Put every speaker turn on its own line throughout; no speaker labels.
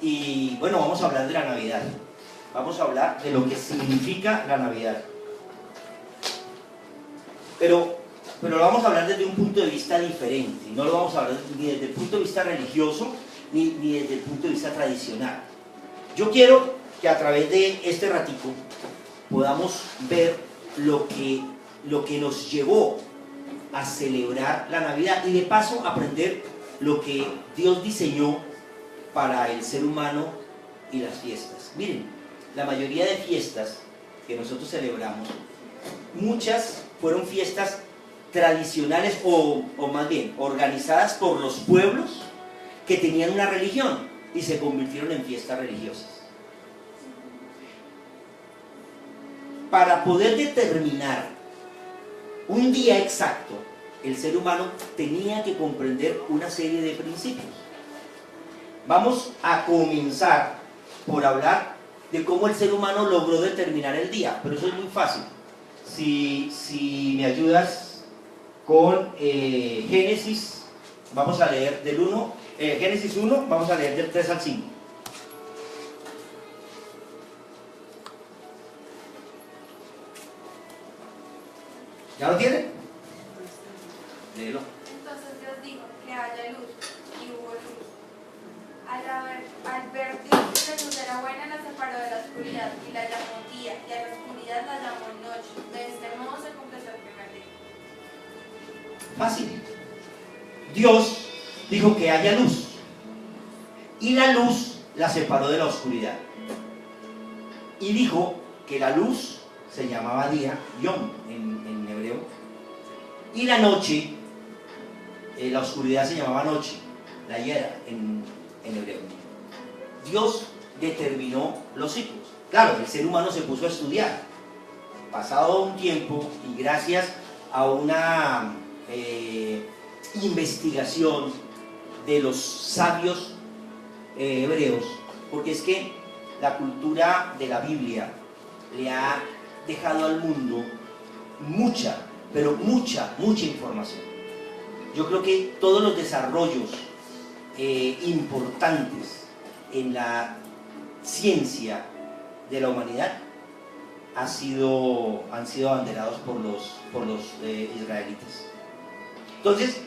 Y bueno, vamos a hablar de la Navidad. Vamos a hablar de lo que significa la Navidad. Pero lo vamos a hablar desde un punto de vista diferente. No lo vamos a hablar ni desde el punto de vista religioso, ni desde el punto de vista tradicional. Yo quiero que a través de este ratico podamos ver lo que nos llevó a celebrar la Navidad y de paso aprender lo que Dios diseñó para el ser humano y las fiestas. Miren, la mayoría de fiestas que nosotros celebramos, muchas fueron fiestas tradicionales o más bien organizadas por los pueblos que tenían una religión y se convirtieron en fiestas religiosas. Para poder determinar un día exacto, el ser humano tenía que comprender una serie de principios. Vamos a comenzar por hablar de cómo el ser humano logró determinar el día, pero eso es muy fácil. Si me ayudas con Génesis, vamos a leer del 1, Génesis 1, vamos a leer del 3 al 5. ¿Ya lo tienen? Léelo.
Entonces Dios dijo que haya luz, y hubo luz. Al ver Dios que la luz era buena, la separó de la oscuridad y la llamó día, y a la oscuridad la llamó noche. De este modo se completó el primer día.
Fácil. Dios dijo que haya luz y la luz la separó de la oscuridad y dijo que la luz se llamaba día, yom en hebreo, y la noche, la oscuridad se llamaba noche, la yera en hebreo. Dios determinó los ciclos. Claro, el ser humano se puso a estudiar. Pasado un tiempo y gracias a una investigación de los sabios hebreos, porque es que la cultura de la Biblia le ha dejado al mundo mucha, pero mucha información. Yo creo que todos los desarrollos importantes en la ciencia de la humanidad han sido abanderados por los israelitas. Entonces,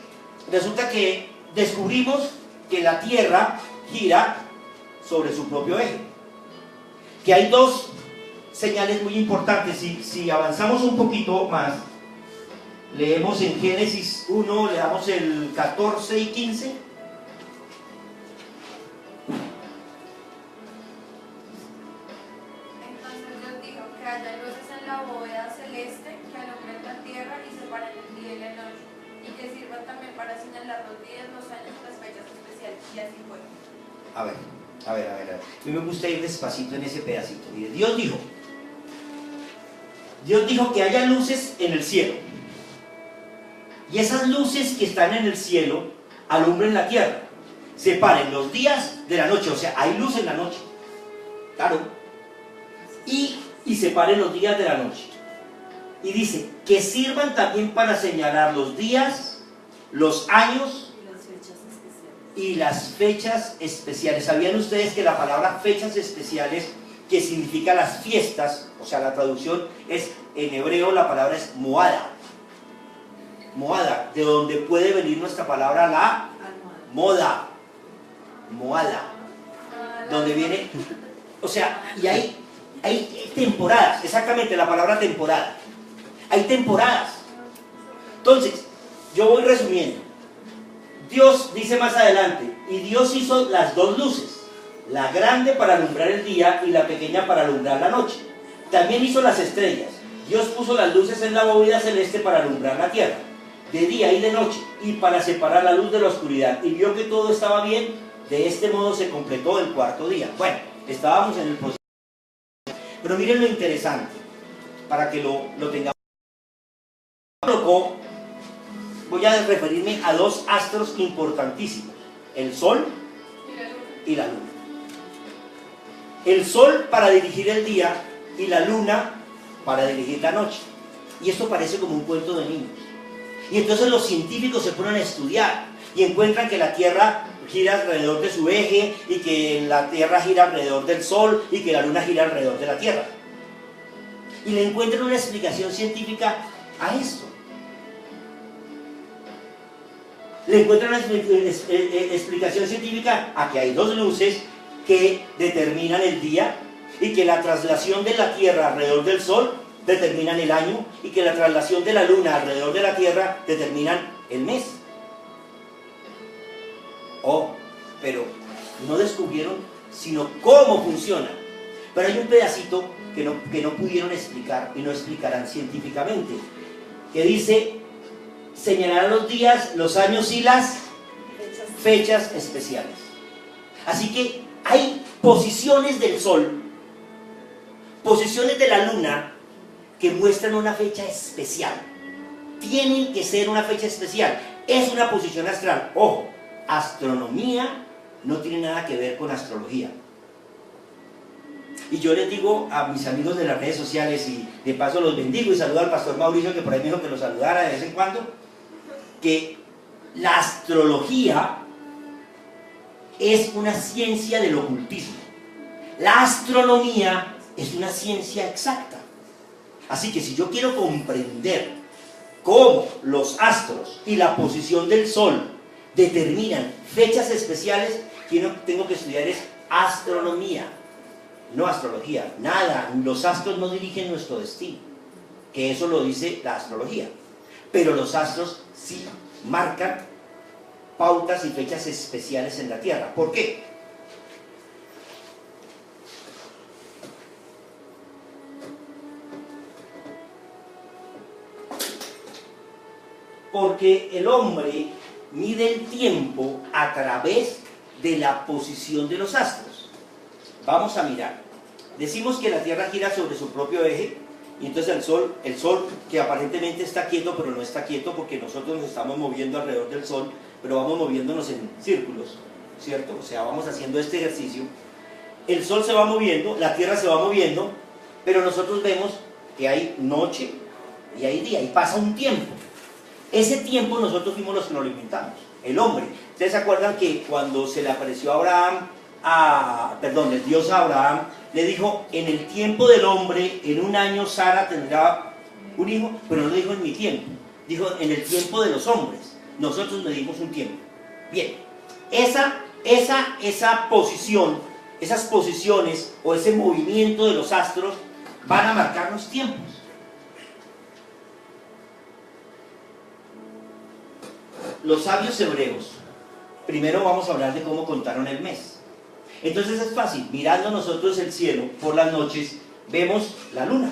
resulta que descubrimos que la Tierra gira sobre su propio eje, que hay dos señales muy importantes. Si avanzamos un poquito más, leemos en Génesis 1, leamos el 14 y 15.
Entonces Dios dijo que haya luces en la bóveda celeste que alumbren la tierra y separen el día y la noche, y que sirvan también para señalar los días, los años y las fechas especiales. Y así fue.
A ver. A mí me gusta ir despacito en ese pedacito. Mire, Dios dijo que haya luces en el cielo. Y esas luces que están en el cielo alumbren la tierra. Separen los días de la noche. O sea, hay luz en la noche. Claro. Y separen los días de la noche. Y dice, que sirvan también para señalar los días, los años y las fechas especiales. ¿Sabían ustedes que la palabra fechas especiales, que significa las fiestas, o sea, la traducción es, en hebreo la palabra es moada? Moada, de donde puede venir nuestra palabra la moda. Moada. Donde viene, o sea, y hay temporadas, exactamente la palabra temporada. Hay temporadas. Entonces, yo voy resumiendo. Dios dice más adelante, y Dios hizo las dos luces, la grande para alumbrar el día y la pequeña para alumbrar la noche. También hizo las estrellas. Dios puso las luces en la bóveda celeste para alumbrar la tierra, de día y de noche, y para separar la luz de la oscuridad. Y vio que todo estaba bien, de este modo se completó el cuarto día. Bueno, estábamos en el proceso. Pero miren lo interesante, para que lo tengamos. Voy a referirme a dos astros importantísimos, el Sol y la Luna. El Sol para dirigir el día y la Luna para dirigir la noche. Y esto parece como un cuento de niños. Y entonces los científicos se ponen a estudiar y encuentran que la Tierra gira alrededor de su eje y que la Tierra gira alrededor del Sol y que la Luna gira alrededor de la Tierra. Y le encuentran una explicación científica a esto. Le encuentran una explicación científica a que hay dos luces que determinan el día y que la traslación de la Tierra alrededor del Sol determinan el año y que la traslación de la Luna alrededor de la Tierra determinan el mes. Oh, pero no descubrieron sino cómo funciona. Pero hay un pedacito que no pudieron explicar y no explicarán científicamente, que dice: señalar los días, los años y las fechas especiales. Así que hay posiciones del Sol, posiciones de la Luna que muestran una fecha especial. Tienen que ser una fecha especial. Es una posición astral. Ojo, astronomía no tiene nada que ver con astrología. Y yo les digo a mis amigos de las redes sociales, y de paso los bendigo y saludo al pastor Mauricio, que por ahí me dijo que los saludara de vez en cuando, que la astrología es una ciencia del ocultismo. La astronomía es una ciencia exacta. Así que si yo quiero comprender cómo los astros y la posición del Sol determinan fechas especiales, tengo que estudiar es astronomía, no astrología. Nada, los astros no dirigen nuestro destino, que eso lo dice la astrología. Pero los astros sí marcan pautas y fechas especiales en la Tierra. ¿Por qué? Porque el hombre mide el tiempo a través de la posición de los astros. Vamos a mirar. Decimos que la Tierra gira sobre su propio eje, y entonces el Sol que aparentemente está quieto, pero no está quieto porque nosotros nos estamos moviendo alrededor del Sol, pero vamos moviéndonos en círculos, ¿cierto? O sea, vamos haciendo este ejercicio. El Sol se va moviendo, la Tierra se va moviendo, pero nosotros vemos que hay noche y hay día, y pasa un tiempo. Ese tiempo nosotros fuimos los que nos lo inventamos, el hombre. ¿Ustedes se acuerdan que cuando se le apareció a Abraham, el Dios a Abraham, le dijo: en el tiempo del hombre, en un año Sara tendrá un hijo? Pero no dijo en mi tiempo, dijo en el tiempo de los hombres. Nosotros medimos un tiempo. Bien, esa posición, esas posiciones o ese movimiento de los astros van a marcar los tiempos. Los sabios hebreos, primero vamos a hablar de cómo contaron el mes. Entonces es fácil, mirando nosotros el cielo por las noches, vemos la luna.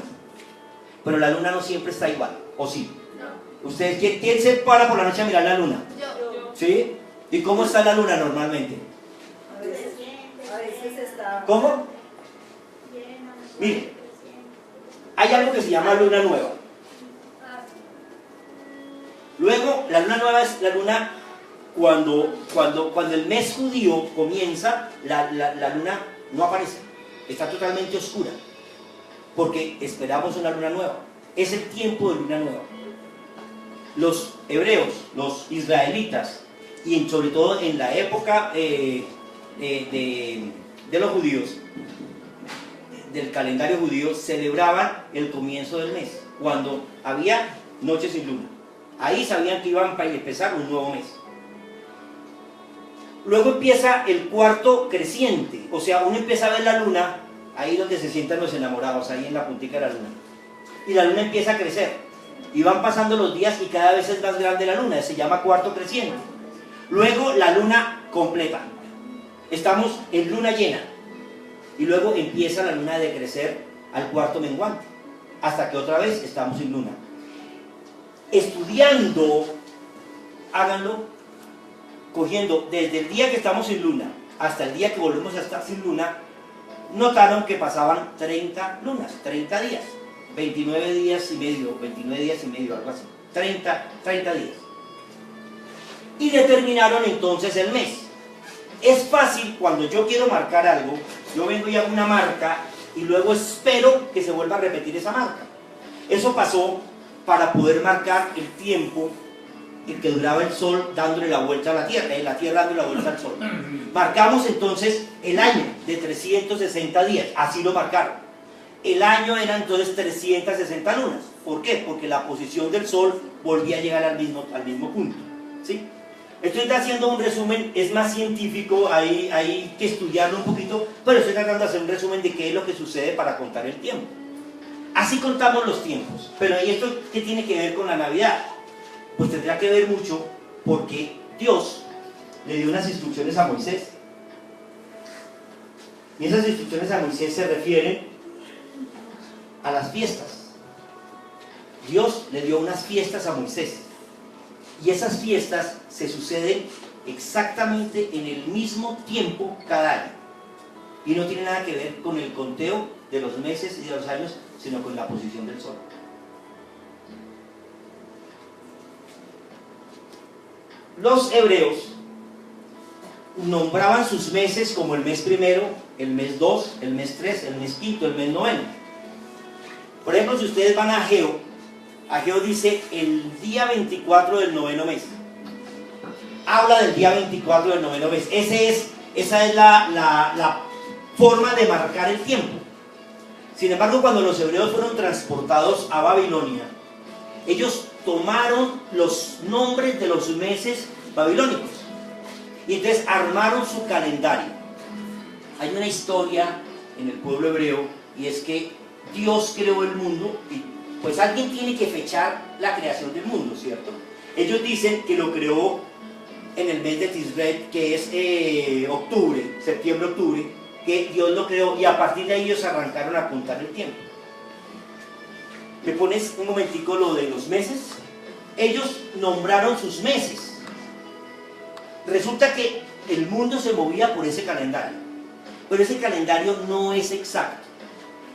Pero la luna no siempre está igual, ¿o sí? No. ¿Ustedes, quién se para por la noche a mirar la luna?
Yo.
¿Sí? ¿Y cómo está la luna normalmente?
A veces está...
¿Cómo? Mire, hay algo que se llama luna nueva. Luego, la luna nueva es la luna cuando el mes judío comienza, la luna no aparece, está totalmente oscura, porque esperamos una luna nueva. Es el tiempo de luna nueva. Los hebreos, los israelitas, y sobre todo en la época de los judíos, del calendario judío, celebraban el comienzo del mes, cuando había noche sin luna. Ahí sabían que iban a empezar un nuevo mes. Luego empieza el cuarto creciente, o sea, uno empieza a ver la luna ahí donde se sientan los enamorados, ahí en la puntica de la luna. Y la luna empieza a crecer, y van pasando los días y cada vez es más grande la luna, se llama cuarto creciente. Luego la luna completa, estamos en luna llena, y luego empieza la luna a decrecer al cuarto menguante, hasta que otra vez estamos en luna. Estudiando, háganlo, cogiendo desde el día que estamos sin luna hasta el día que volvemos a estar sin luna, notaron que pasaban 30 lunas, 30 días, 29 días y medio, algo así, 30 días. Y determinaron entonces el mes. Es fácil, cuando yo quiero marcar algo, yo vengo y hago una marca y luego espero que se vuelva a repetir esa marca. Eso pasó para poder marcar el tiempo el que duraba el sol dándole la vuelta a la Tierra dándole la vuelta al sol. Marcamos entonces el año de 360 días, así lo marcaron. El año eran entonces 360 lunas. ¿Por qué? Porque la posición del sol volvía a llegar al mismo punto, ¿sí? Estoy haciendo un resumen, es más científico, hay que estudiarlo un poquito, pero estoy tratando de hacer un resumen de qué es lo que sucede para contar el tiempo. Así contamos los tiempos, pero ¿y esto qué tiene que ver con la Navidad? Pues tendrá que ver mucho porque Dios le dio unas instrucciones a Moisés. Y esas instrucciones a Moisés se refieren a las fiestas. Dios le dio unas fiestas a Moisés. Y esas fiestas se suceden exactamente en el mismo tiempo cada año. Y no tiene nada que ver con el conteo de los meses y de los años, sino con la posición del sol. Los hebreos nombraban sus meses como el mes primero, el mes 2, el mes 3, el mes quinto, el mes noveno. Por ejemplo, si ustedes van a Ageo dice el día 24 del noveno mes. Habla del día 24 del noveno mes. Esa es la forma de marcar el tiempo. Sin embargo, cuando los hebreos fueron transportados a Babilonia, ellos tomaron los nombres de los meses babilónicos y entonces armaron su calendario. Hay una historia en el pueblo hebreo y es que Dios creó el mundo y pues alguien tiene que fechar la creación del mundo, ¿cierto? Ellos dicen que lo creó en el mes de Tisret, que es octubre, septiembre-octubre, que Dios lo creó y a partir de ahí ellos arrancaron a contar el tiempo. ¿Me pones un momentico lo de los meses? Ellos nombraron sus meses. Resulta que el mundo se movía por ese calendario, pero ese calendario no es exacto.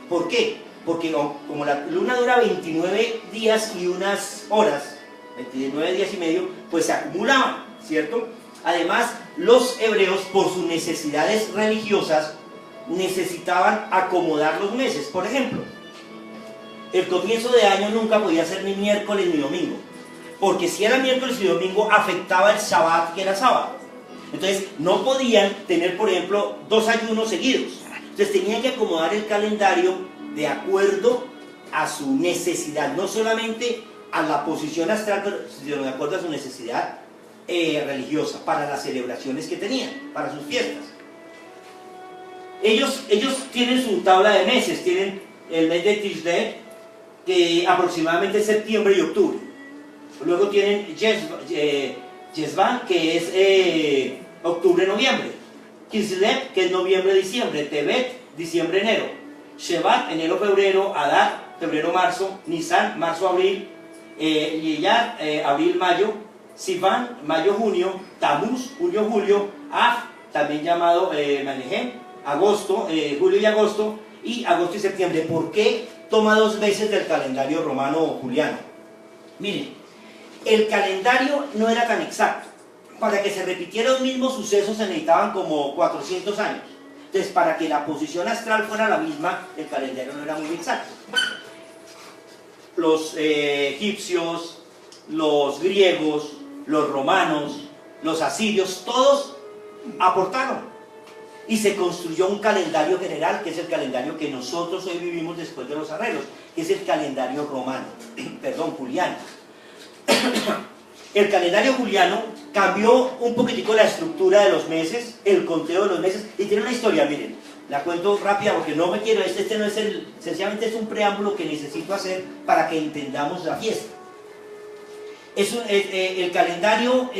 ¿Por qué? Porque como la luna dura 29 días y unas horas, 29 días y medio, pues se acumulaban, ¿cierto? Además, los hebreos, por sus necesidades religiosas, necesitaban acomodar los meses. Por ejemplo, el comienzo de año nunca podía ser ni miércoles ni domingo, porque si era miércoles y domingo afectaba el Shabbat, que era sábado. Entonces, no podían tener, por ejemplo, 2 ayunos seguidos. Entonces, tenían que acomodar el calendario de acuerdo a su necesidad, no solamente a la posición astral, sino de acuerdo a su necesidad religiosa, para las celebraciones que tenían, para sus fiestas. Ellos tienen su tabla de meses, tienen el mes de Tishrei, que aproximadamente es septiembre y octubre. Luego tienen Yesvan, que es octubre-noviembre. Kislev, que es noviembre-diciembre. Tebet, diciembre-enero. Shevat, enero-febrero. Adar, febrero-marzo. Nisan, marzo-abril. Iyar, abril-mayo. Sivan, mayo-junio. Tamuz, junio-julio. Av, también llamado Manehem, agosto, julio y agosto. Y agosto y septiembre. ¿Por qué toma 2 veces del calendario romano o juliano? Miren, el calendario no era tan exacto. Para que se repitieran los mismos sucesos se necesitaban como 400 años. Entonces, para que la posición astral fuera la misma, el calendario no era muy exacto. Los egipcios, los griegos, los romanos, los asirios, todos aportaron. Y se construyó un calendario general, que es el calendario que nosotros hoy vivimos después de los arreglos, que es el calendario romano, perdón, juliano. El calendario juliano cambió un poquitico la estructura de los meses, el conteo de los meses, y tiene una historia, miren, la cuento rápida porque no me quiero, este no es sencillamente es un preámbulo que necesito hacer para que entendamos la fiesta. El calendario,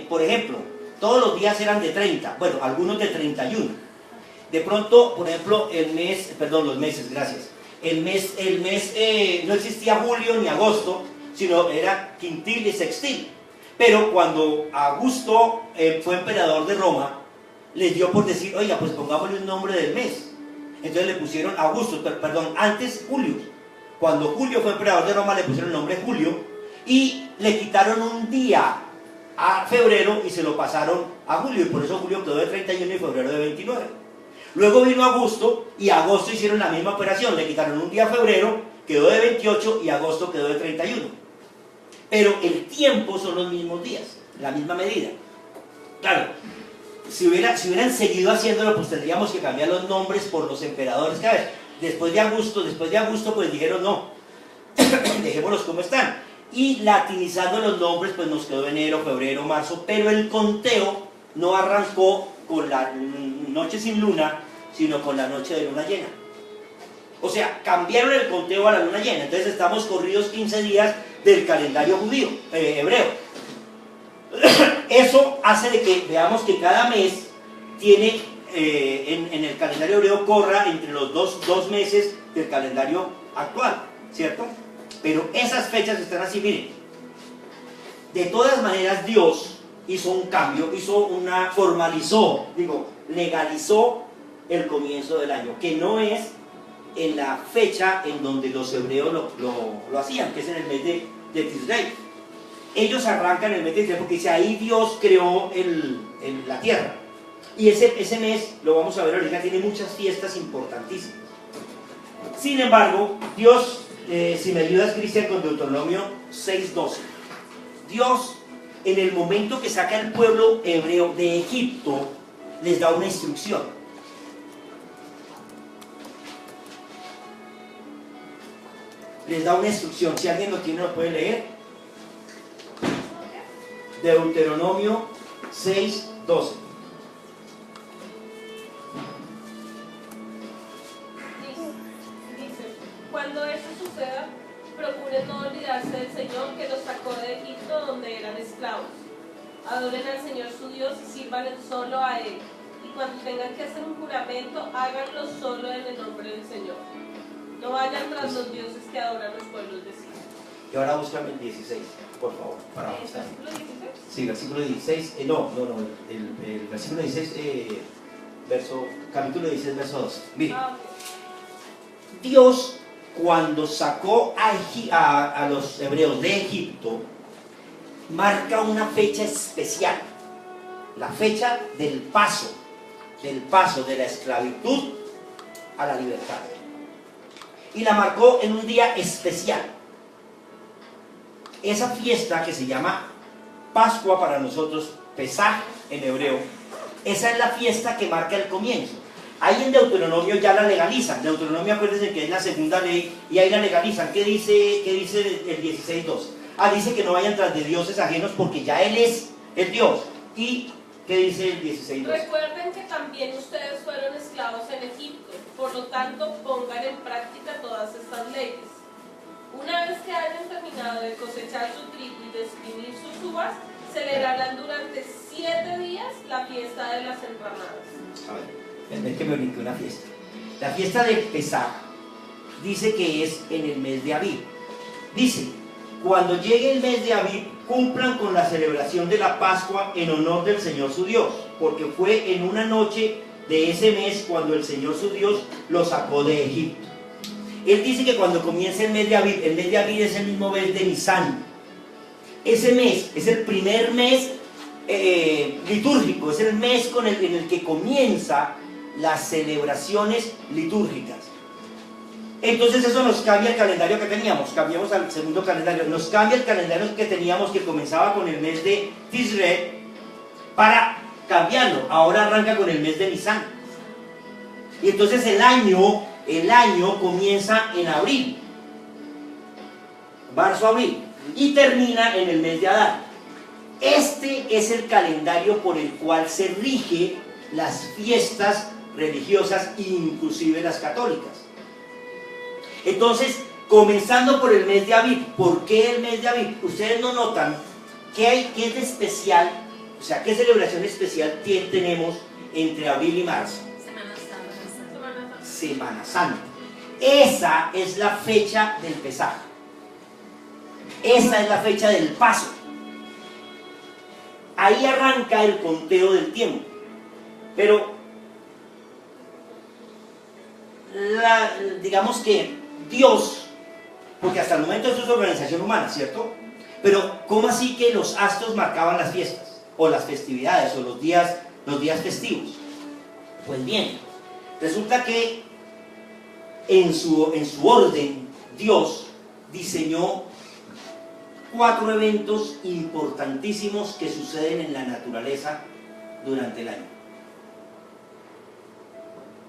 por ejemplo, todos los días eran de 30, bueno, algunos de 31. De pronto, por ejemplo, los meses, gracias. El mes no existía julio ni agosto, sino era quintil y sextil. Pero cuando Augusto fue emperador de Roma, les dio por decir, oiga, pues pongámosle un nombre del mes. Entonces le pusieron Augusto, antes Julio. Cuando Julio fue emperador de Roma, le pusieron el nombre Julio y le quitaron un día a febrero y se lo pasaron a julio, y por eso julio quedó de 31 y febrero de 29. Luego vino Augusto y agosto hicieron la misma operación, le quitaron un día a febrero, quedó de 28 y agosto quedó de 31. pero el tiempo son los mismos días, la misma medida. Claro, si hubieran seguido haciéndolo, pues tendríamos que cambiar los nombres por los emperadores cada vez. Después de Augusto, pues dijeron no, dejémoslos como están. Y latinizando los nombres, pues nos quedó enero, febrero, marzo, pero el conteo no arrancó con la noche sin luna, sino con la noche de luna llena. O sea, cambiaron el conteo a la luna llena, entonces estamos corridos 15 días del calendario judío, hebreo. Eso hace de que veamos que cada mes tiene, en el calendario hebreo corra entre los dos meses del calendario actual, ¿cierto? Pero esas fechas están así, miren. De todas maneras, Dios hizo un cambio, legalizó el comienzo del año, que no es en la fecha en donde los hebreos lo hacían, que es en el mes de Tisrei. Ellos arrancan el mes de Tisrei porque dice, ahí Dios creó la tierra. Y ese mes, lo vamos a ver ahorita, tiene muchas fiestas importantísimas. Sin embargo, Dios, si me ayudas, Cristian, con Deuteronomio 6:12, Dios, en el momento que saca al pueblo hebreo de Egipto, les da una instrucción. Les da una instrucción. Si alguien lo tiene, lo puede leer. Deuteronomio 6:12.
Dice, cuando esto suceda, procuren no olvidarse del Señor que los sacó de Egipto donde eran esclavos. Adoren al Señor su Dios y sirvan solo a Él. Y cuando tengan que hacer un juramento, háganlo solo en el nombre del Señor. No vayan tras los dioses que adoran los pueblos de Siria.
Y ahora búscame el 16, por favor, para
¿El
avanzar.
versículo 16?
Sí, versículo 16, el versículo 16, capítulo 16, verso 2. Mire,
Ok.
Dios, cuando sacó a los hebreos de Egipto, marca una fecha especial, la fecha del paso de la esclavitud a la libertad. Y la marcó en un día especial. Esa fiesta que se llama Pascua para nosotros, Pesaj en hebreo, esa es la fiesta que marca el comienzo. Ahí en Deuteronomio ya la legalizan. Deuteronomio, acuérdense que es la segunda ley y ahí la legalizan. ¿Qué dice el 16:2? Dice que no vayan tras de dioses ajenos porque ya Él es el Dios. ¿Y qué dice el 16:2?
Recuerden que también ustedes fueron esclavos en Egipto, por lo tanto pongan en práctica todas estas leyes. Una vez que hayan terminado de cosechar su trigo y de exprimir sus uvas, celebrarán durante 7 días la fiesta de las enramadas.
A ver, es que me brinqué una fiesta. La fiesta de Pesaj dice que es en el mes de Abib. Dice, cuando llegue el mes de Abib, cumplan con la celebración de la Pascua en honor del Señor su Dios, porque fue en una noche de ese mes cuando el Señor su Dios los sacó de Egipto. Él dice que cuando comience el mes de Abib es el mismo mes de Nisan. Ese mes es el primer mes litúrgico, es el mes en el que comienza las celebraciones litúrgicas. Entonces eso nos cambia el calendario que teníamos, cambiamos al segundo calendario, nos cambia el calendario que teníamos que comenzaba con el mes de Tisrei para cambiarlo, ahora arranca con el mes de Nisan. Y entonces el año comienza en abril, marzo-abril, y termina en el mes de Adar. Este es el calendario por el cual se rige las fiestas religiosas, inclusive las católicas. Entonces, comenzando por el mes de Abib. ¿Por qué el mes de Abib? Ustedes no notan qué es de especial, o sea, qué celebración especial tenemos entre abril y marzo. Semana Santa. Esa es la fecha del Pesaj. Esa es la fecha del paso. Ahí arranca el conteo del tiempo. Pero digamos que Dios, porque hasta el momento eso es organización humana, ¿cierto? Pero ¿cómo así que los astros marcaban las fiestas? O las festividades, o los días festivos. Pues bien, resulta que en su orden, Dios diseñó 4 eventos importantísimos que suceden en la naturaleza durante el año.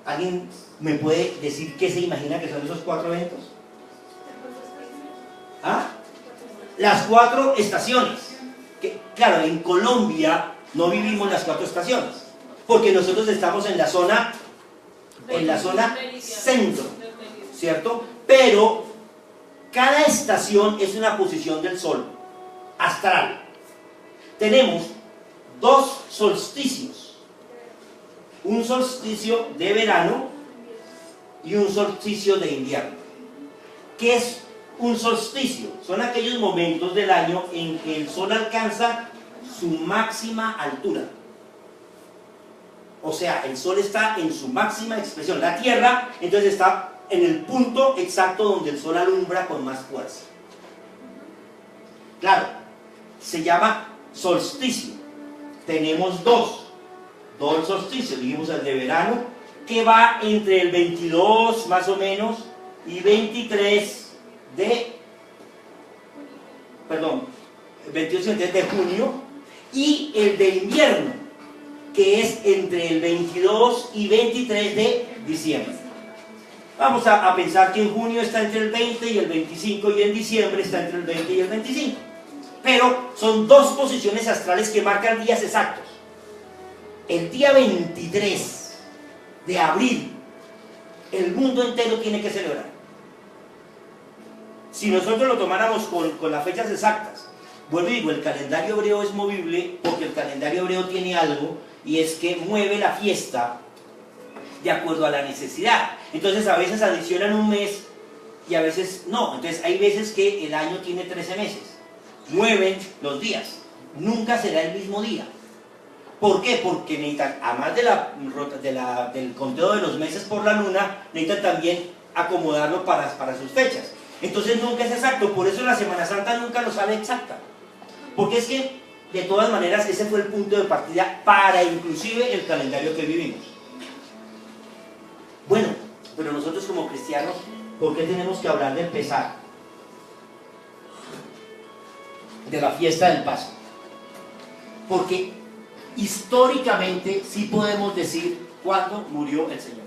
¿Alguien me puede decir qué se imagina que son esos 4 eventos? ¿Ah? Las 4 estaciones. Que, claro, en Colombia no vivimos las 4 estaciones, porque nosotros estamos en la zona centro, ¿cierto? Pero cada estación es una posición del sol astral. Tenemos 2 solsticios, un solsticio de verano y un solsticio de invierno. ¿Qué es un solsticio? Son aquellos momentos del año en que el sol alcanza su máxima altura. O sea, el sol está en su máxima expresión. La Tierra, entonces, está en el punto exacto donde el sol alumbra con más fuerza. Claro, se llama solsticio. Tenemos dos solsticios. Dijimos el de verano, que va entre el 22 más o menos y 23 de junio, y el de invierno, que es entre el 22 y 23 de diciembre. Vamos a pensar que en junio está entre el 20 y el 25 y en diciembre está entre el 20 y el 25. Pero son 2 posiciones astrales que marcan días exactos. El día 23 de abril, el mundo entero tiene que celebrar. Si nosotros lo tomáramos con las fechas exactas, vuelvo y digo, el calendario hebreo es movible porque el calendario hebreo tiene algo, y es que mueve la fiesta de acuerdo a la necesidad. Entonces a veces adicionan un mes y a veces no. Entonces hay veces que el año tiene 13 meses. Mueven los días. Nunca será el mismo día. ¿Por qué? Porque necesitan, además del conteo de los meses por la luna, necesitan también acomodarlo para sus fechas. Entonces nunca es exacto. Por eso la Semana Santa nunca nos sale exacta. Porque es que, de todas maneras, ese fue el punto de partida para inclusive el calendario que vivimos. Bueno, pero nosotros como cristianos, ¿por qué tenemos que hablar del Pesaj? De la fiesta del Paso. Porque históricamente sí podemos decir cuándo murió el Señor.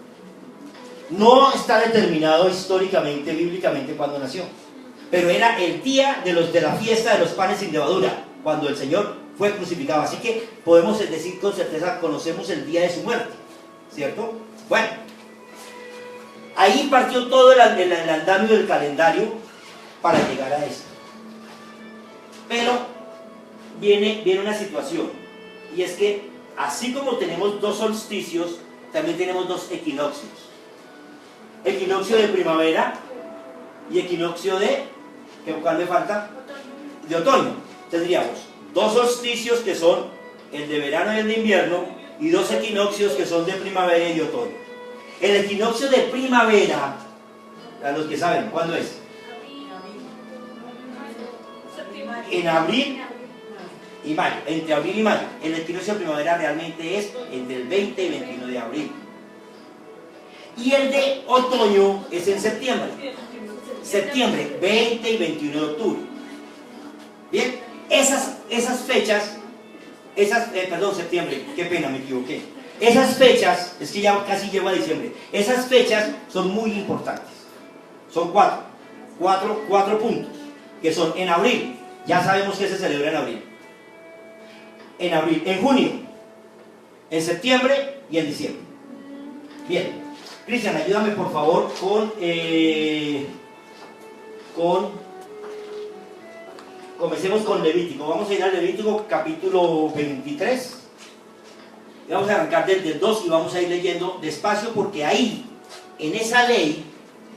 No está determinado históricamente, bíblicamente, cuándo nació. Pero era el día de la fiesta de los panes sin levadura, cuando el Señor fue crucificado. Así que podemos decir con certeza, conocemos el día de su muerte, ¿cierto? Bueno, ahí partió todo el andamio del calendario para llegar a esto. Pero viene una situación, y es que así como tenemos 2 solsticios, también tenemos 2 equinoccios. Equinoccio de primavera y equinoccio de, ¿cuál me falta? De otoño. Tendríamos 2 solsticios que son el de verano y el de invierno, y 2 equinoccios que son de primavera y de otoño. El equinoccio de primavera, a los que saben, ¿cuándo es? En abril y mayo, entre abril y mayo. El equinoccio de primavera realmente es entre el 20 y 21 de abril. Y el de otoño es en septiembre. Septiembre, 20 y 21 de octubre. Bien, esas fechas, septiembre, qué pena, me equivoqué. Esas fechas, es que ya casi llego a diciembre, esas fechas son muy importantes. Son 4 puntos, que son en abril. Ya sabemos que se celebra en abril. En junio, en septiembre y en diciembre. Bien, Cristian, ayúdame por favor comencemos con Levítico. Vamos a ir al Levítico capítulo 23. Y vamos a arrancar desde el 2 y vamos a ir leyendo despacio, porque ahí, en esa ley,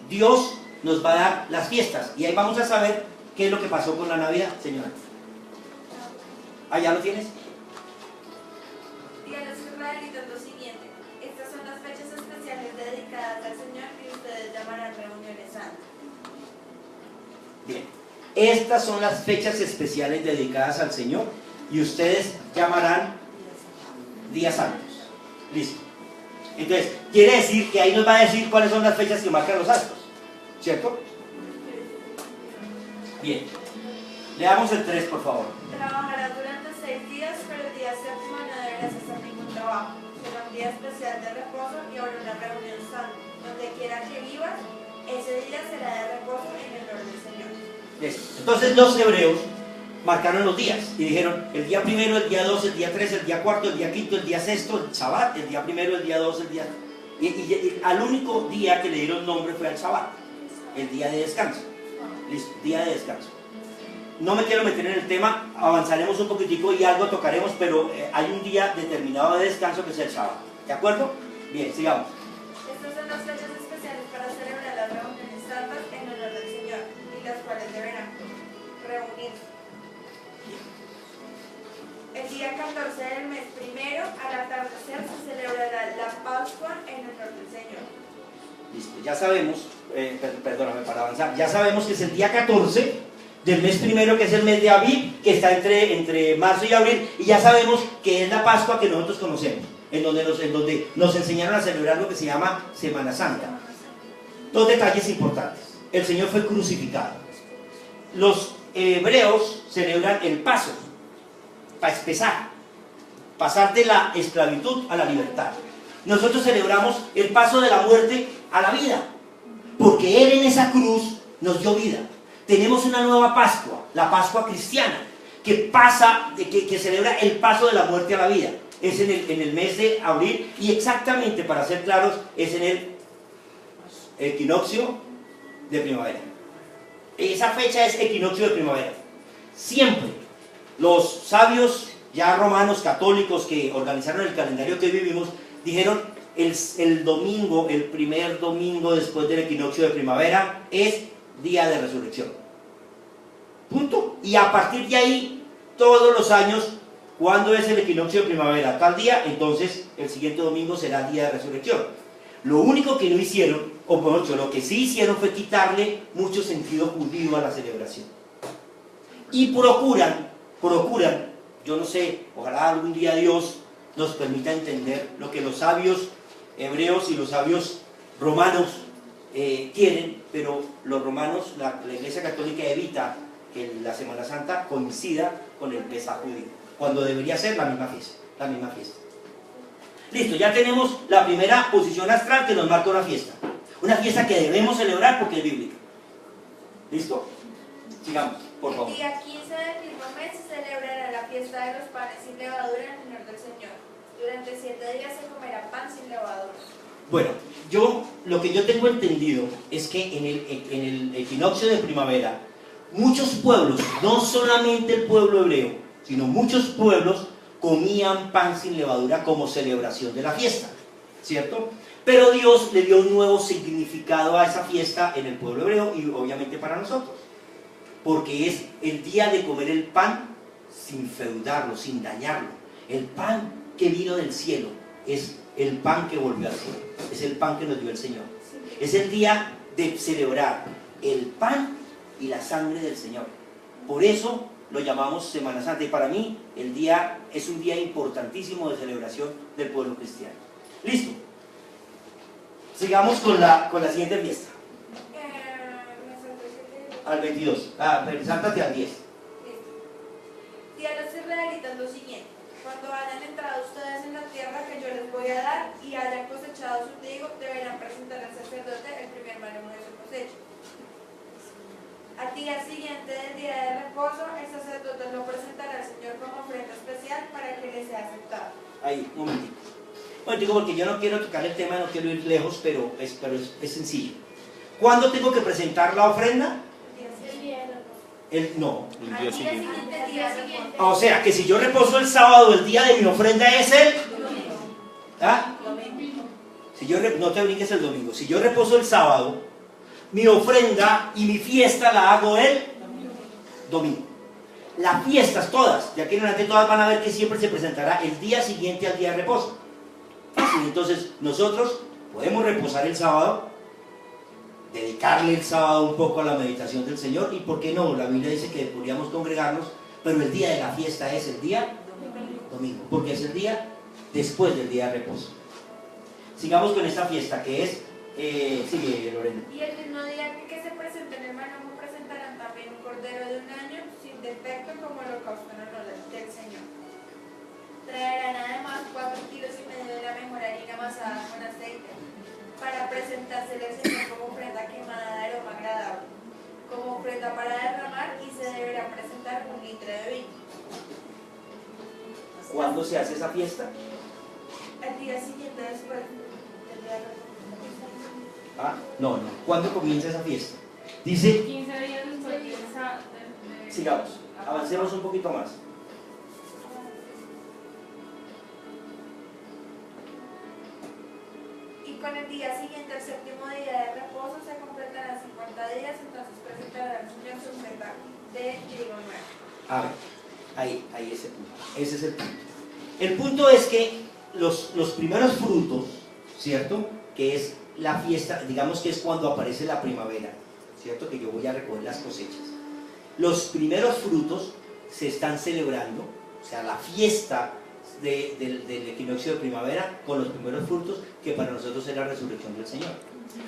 Dios nos va a dar las fiestas. Y ahí vamos a saber qué es lo que pasó con la Navidad, señora. ¿Ah, ya lo tienes?
Y a los israelitas lo siguiente: estas son las fechas especiales dedicadas al Señor que ustedes llamarán reuniones santas.
Bien, estas son las fechas especiales dedicadas al Señor y ustedes llamarán días santos. Listo. Entonces, quiere decir que ahí nos va a decir cuáles son las fechas que marcan los astros, ¿cierto? Bien. Leamos el 3, por favor.
Trabajarás durante 6 días, pero el día séptimo no deberás hacer ningún trabajo. Será un día especial de reposo y habrá una reunión santa. Donde quiera que vivas, ese día será de reposo en el honor del Señor.
Listo. Entonces los hebreos marcaron los días y dijeron el día primero, el día 2, el día 3, el día 4, el día 5, el día 6, el Shabbat, el día primero, el día 2, el día... Y al único día que le dieron nombre fue al Shabbat, el día de descanso. Listo, día de descanso. No me quiero meter en el tema, avanzaremos un poquitico y algo tocaremos, pero hay un día determinado de descanso que es el Shabbat. ¿De acuerdo? Bien, sigamos.
Estas son las fechas especiales para celebrar las reuniones santas en honor del Señor, y las cuales deberán reunirse. El día 14 del mes primero, al atardecer, se celebrará la Pascua en honor del Señor.
Listo, ya sabemos, perdóname para avanzar, ya sabemos que es el día 14 del mes primero, que es el mes de Aviv, que está entre marzo y abril, y ya sabemos que es la Pascua que nosotros conocemos, en donde nos enseñaron a celebrar lo que se llama Semana Santa. Dos detalles importantes. El Señor fue crucificado. Los hebreos celebran el paso, pasar de la esclavitud a la libertad. Nosotros celebramos el paso de la muerte a la vida, porque Él en esa cruz nos dio vida. Tenemos una nueva Pascua, la Pascua cristiana, que celebra el paso de la muerte a la vida. Es en el mes de abril, y exactamente, para ser claros, es en el equinoccio de primavera. Esa fecha es equinoccio de primavera. Siempre los sabios ya romanos católicos que organizaron el calendario que hoy vivimos dijeron el domingo, el primer domingo después del equinoccio de primavera es día de resurrección. Punto. Y a partir de ahí, todos los años, cuando es el equinoccio de primavera, tal día, entonces el siguiente domingo será día de resurrección. Lo único que no hicieron, o mejor dicho, lo que sí hicieron fue quitarle mucho sentido judío a la celebración. Y procuran, yo no sé, ojalá algún día Dios nos permita entender lo que los sabios hebreos y los sabios romanos quieren, pero los romanos, la Iglesia Católica evita que la Semana Santa coincida con el Pesaj judío, cuando debería ser la misma fiesta. Listo, ya tenemos la primera posición astral que nos marca una fiesta que debemos celebrar porque es bíblica. ¿Listo? Sigamos, por favor.
El día 15 del mismo mes se celebrará la fiesta de los panes sin levadura en honor del Señor. Durante 7 días se comerá pan sin levadura.
Bueno, lo que yo tengo entendido es que en el equinoccio de primavera, muchos pueblos, no solamente el pueblo hebreo, sino muchos pueblos comían pan sin levadura como celebración de la fiesta, ¿cierto? Pero Dios le dio un nuevo significado a esa fiesta en el pueblo hebreo y obviamente para nosotros, porque es el día de comer el pan sin feudarlo, sin dañarlo. El pan que vino del cielo es el pan que volvió al cielo, es el pan que nos dio el Señor. Es el día de celebrar el pan y la sangre del Señor. Por eso lo llamamos Semana Santa, y para mí el día es un día importantísimo de celebración del pueblo cristiano. Listo. Sigamos con la siguiente fiesta. Al 22. Sáltate al 10.
Y a los israelitas lo siguiente: cuando hayan entrado ustedes en la tierra que yo les voy a dar y hayan cosechado su trigo, deberán presentar al sacerdote el primer manujo de su cosecha. Al día siguiente del día de reposo, el sacerdote lo presentará al Señor como ofrenda especial para que le sea aceptado.
Ahí, un momentito. Bueno, digo porque yo no quiero tocar el tema, no quiero ir lejos, pero es sencillo. ¿Cuándo tengo que presentar la ofrenda? No.
Al día siguiente.
O sea, que si yo reposo el sábado, el día de mi ofrenda es el... ¿Ah? Si no te brinques el domingo. Si yo reposo el sábado, mi ofrenda y mi fiesta la hago el domingo. Las fiestas todas, de aquí en adelante todas van a ver que siempre se presentará el día siguiente al día de reposo. Fácil. Entonces nosotros podemos reposar el sábado, dedicarle el sábado un poco a la meditación del Señor, y por qué no, la Biblia dice que podríamos congregarnos, pero el día de la fiesta es el día domingo, porque es el día después del día de reposo. Sigamos con esta fiesta que es, sigue Lorena.
Y el mismo día que se presenten el manujo presentarán también un cordero de un año sin sin defecto como holocausto en honor del Señor. Traerán además 4,5 kilos de la mejor harina amasada con aceite para presentársele al Señor como ofrenda quemada de aroma agradable, como ofrenda para derramar, y se deberá presentar 1 litro de vino.
¿Cuándo se hace esa fiesta?
Al día siguiente después del día de reposo.
Ah, no. ¿Cuándo comienza esa fiesta? Dice,
15 días después de esa...
sigamos, avancemos un poquito más.
Y con el día siguiente, el séptimo día de reposo, se completarán 50 días, entonces presentará al Señor su ofrenda de trigo nuevo.
A ver, ahí ese punto. Ese es el punto. El punto es que los primeros frutos, ¿cierto? Que es la fiesta, digamos que es cuando aparece la primavera, ¿cierto? Que yo voy a recoger las cosechas. Los primeros frutos se están celebrando, o sea, la fiesta del equinoccio de primavera con los primeros frutos, que para nosotros es la resurrección del Señor.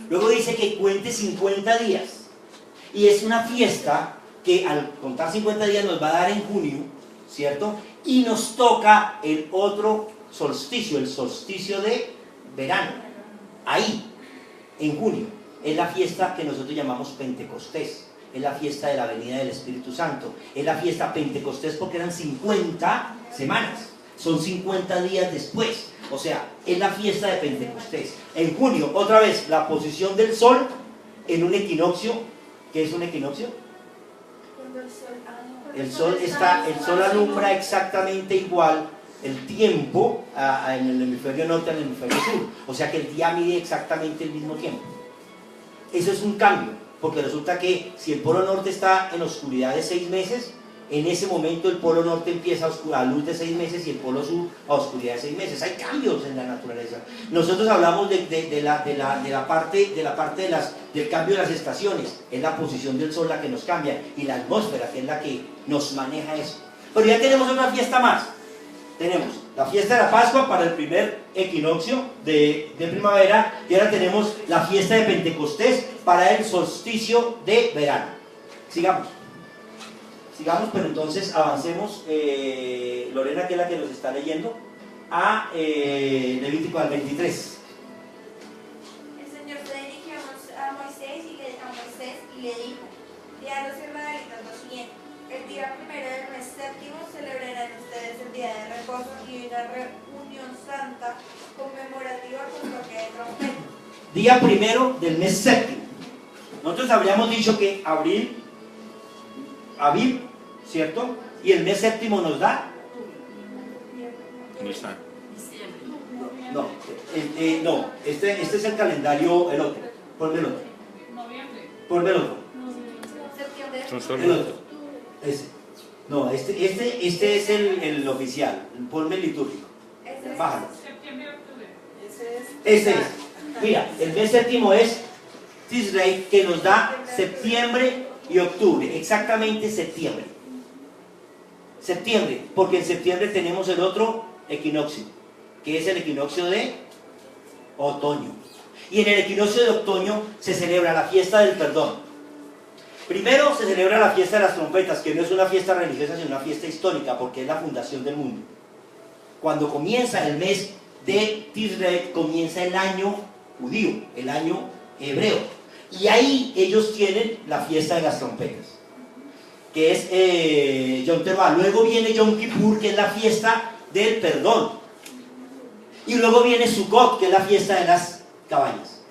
Luego dice que cuente 50 días, y es una fiesta que al contar 50 días nos va a dar en junio, ¿cierto? Y nos toca el otro solsticio, el solsticio de verano, ahí, en junio. Es la fiesta que nosotros llamamos Pentecostés, es la fiesta de la venida del Espíritu Santo, es la fiesta Pentecostés porque eran 50 semanas, son 50 días después, o sea, es la fiesta de Pentecostés. En junio, otra vez, la posición del sol en un equinoccio. ¿Qué es un equinoccio? El sol alumbra exactamente igual el tiempo en el hemisferio norte y en el hemisferio sur, o sea que el día mide exactamente el mismo tiempo. Eso es un cambio, porque resulta que si el polo norte está en oscuridad de 6 meses, en ese momento el polo norte empieza a luz de 6 meses y el polo sur a oscuridad de 6 meses. Hay cambios en la naturaleza. Nosotros hablamos de la parte del cambio de las estaciones. Es la posición del sol la que nos cambia, y la atmósfera, que es la que nos maneja eso. Pero ya tenemos otra fiesta más. Tenemos la fiesta de la Pascua para el primer equinoccio de primavera, y ahora tenemos la fiesta de Pentecostés para el solsticio de verano. Sigamos, pero entonces avancemos, Lorena, que es la que nos está leyendo, a Levítico al 23.
El Señor se dirigió a Moisés y le dijo: di a los israelitas lo siguiente: el día primero del mes séptimo celebrarán ustedes el día de reposo y una reunión santa conmemorativa con toque de trompeta.
Día primero del mes séptimo. Nosotros habríamos dicho que Abril, ¿cierto? Y el mes séptimo nos da. No, este es el calendario, el otro. Ponme el otro. Ponme el otro.
Septiembre.
El otro. Ese. No, este es el oficial. Ponme el litúrgico. Bájalo. Ese es. Mira, el mes séptimo es Tishrei, que nos da septiembre y octubre. Exactamente septiembre. Septiembre, porque en septiembre tenemos el otro equinoccio, que es el equinoccio de otoño. Y en el equinoccio de otoño se celebra la fiesta del perdón. Primero se celebra la fiesta de las trompetas, que no es una fiesta religiosa, sino una fiesta histórica, porque es la fundación del mundo. Cuando comienza el mes de Tishrei, comienza el año judío, el año hebreo. Y ahí ellos tienen la fiesta de las trompetas, que es Yom Teruah. Luego viene Yom Kippur, que es la fiesta del perdón. Y luego viene Sukkot, que es la fiesta de las cabañas.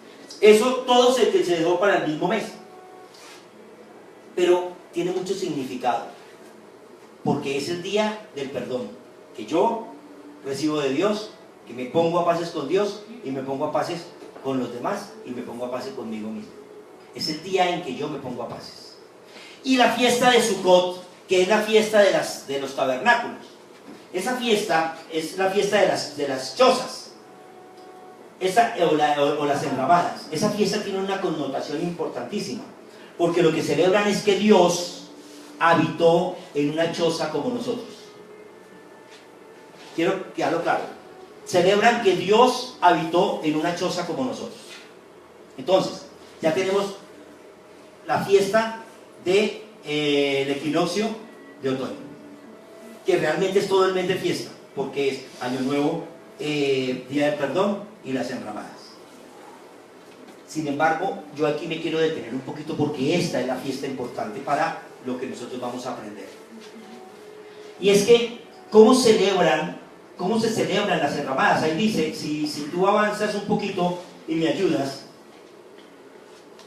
Eso todo se dejó para el mismo mes. Pero tiene mucho significado, porque es el día del perdón, que yo recibo de Dios, que me pongo a paces con Dios, y me pongo a paces con los demás, y me pongo a paces conmigo mismo. Es el día en que yo me pongo a paces. Y la fiesta de Sukkot, que es la fiesta de los tabernáculos. Esa fiesta es la fiesta de las chozas, o las enramadas. Esa fiesta tiene una connotación importantísima, porque lo que celebran es que Dios habitó en una choza como nosotros. Quiero que hablo claro. Celebran que Dios habitó en una choza como nosotros. Entonces, ya tenemos la fiesta del equinoccio de otoño, que realmente es todo el mes de fiesta, porque es Año Nuevo, Día del Perdón y las enramadas. Sin embargo, yo aquí me quiero detener un poquito porque esta es la fiesta importante para lo que nosotros vamos a aprender. Y es que, ¿cómo se celebran las enramadas? Ahí dice, si tú avanzas un poquito y me ayudas,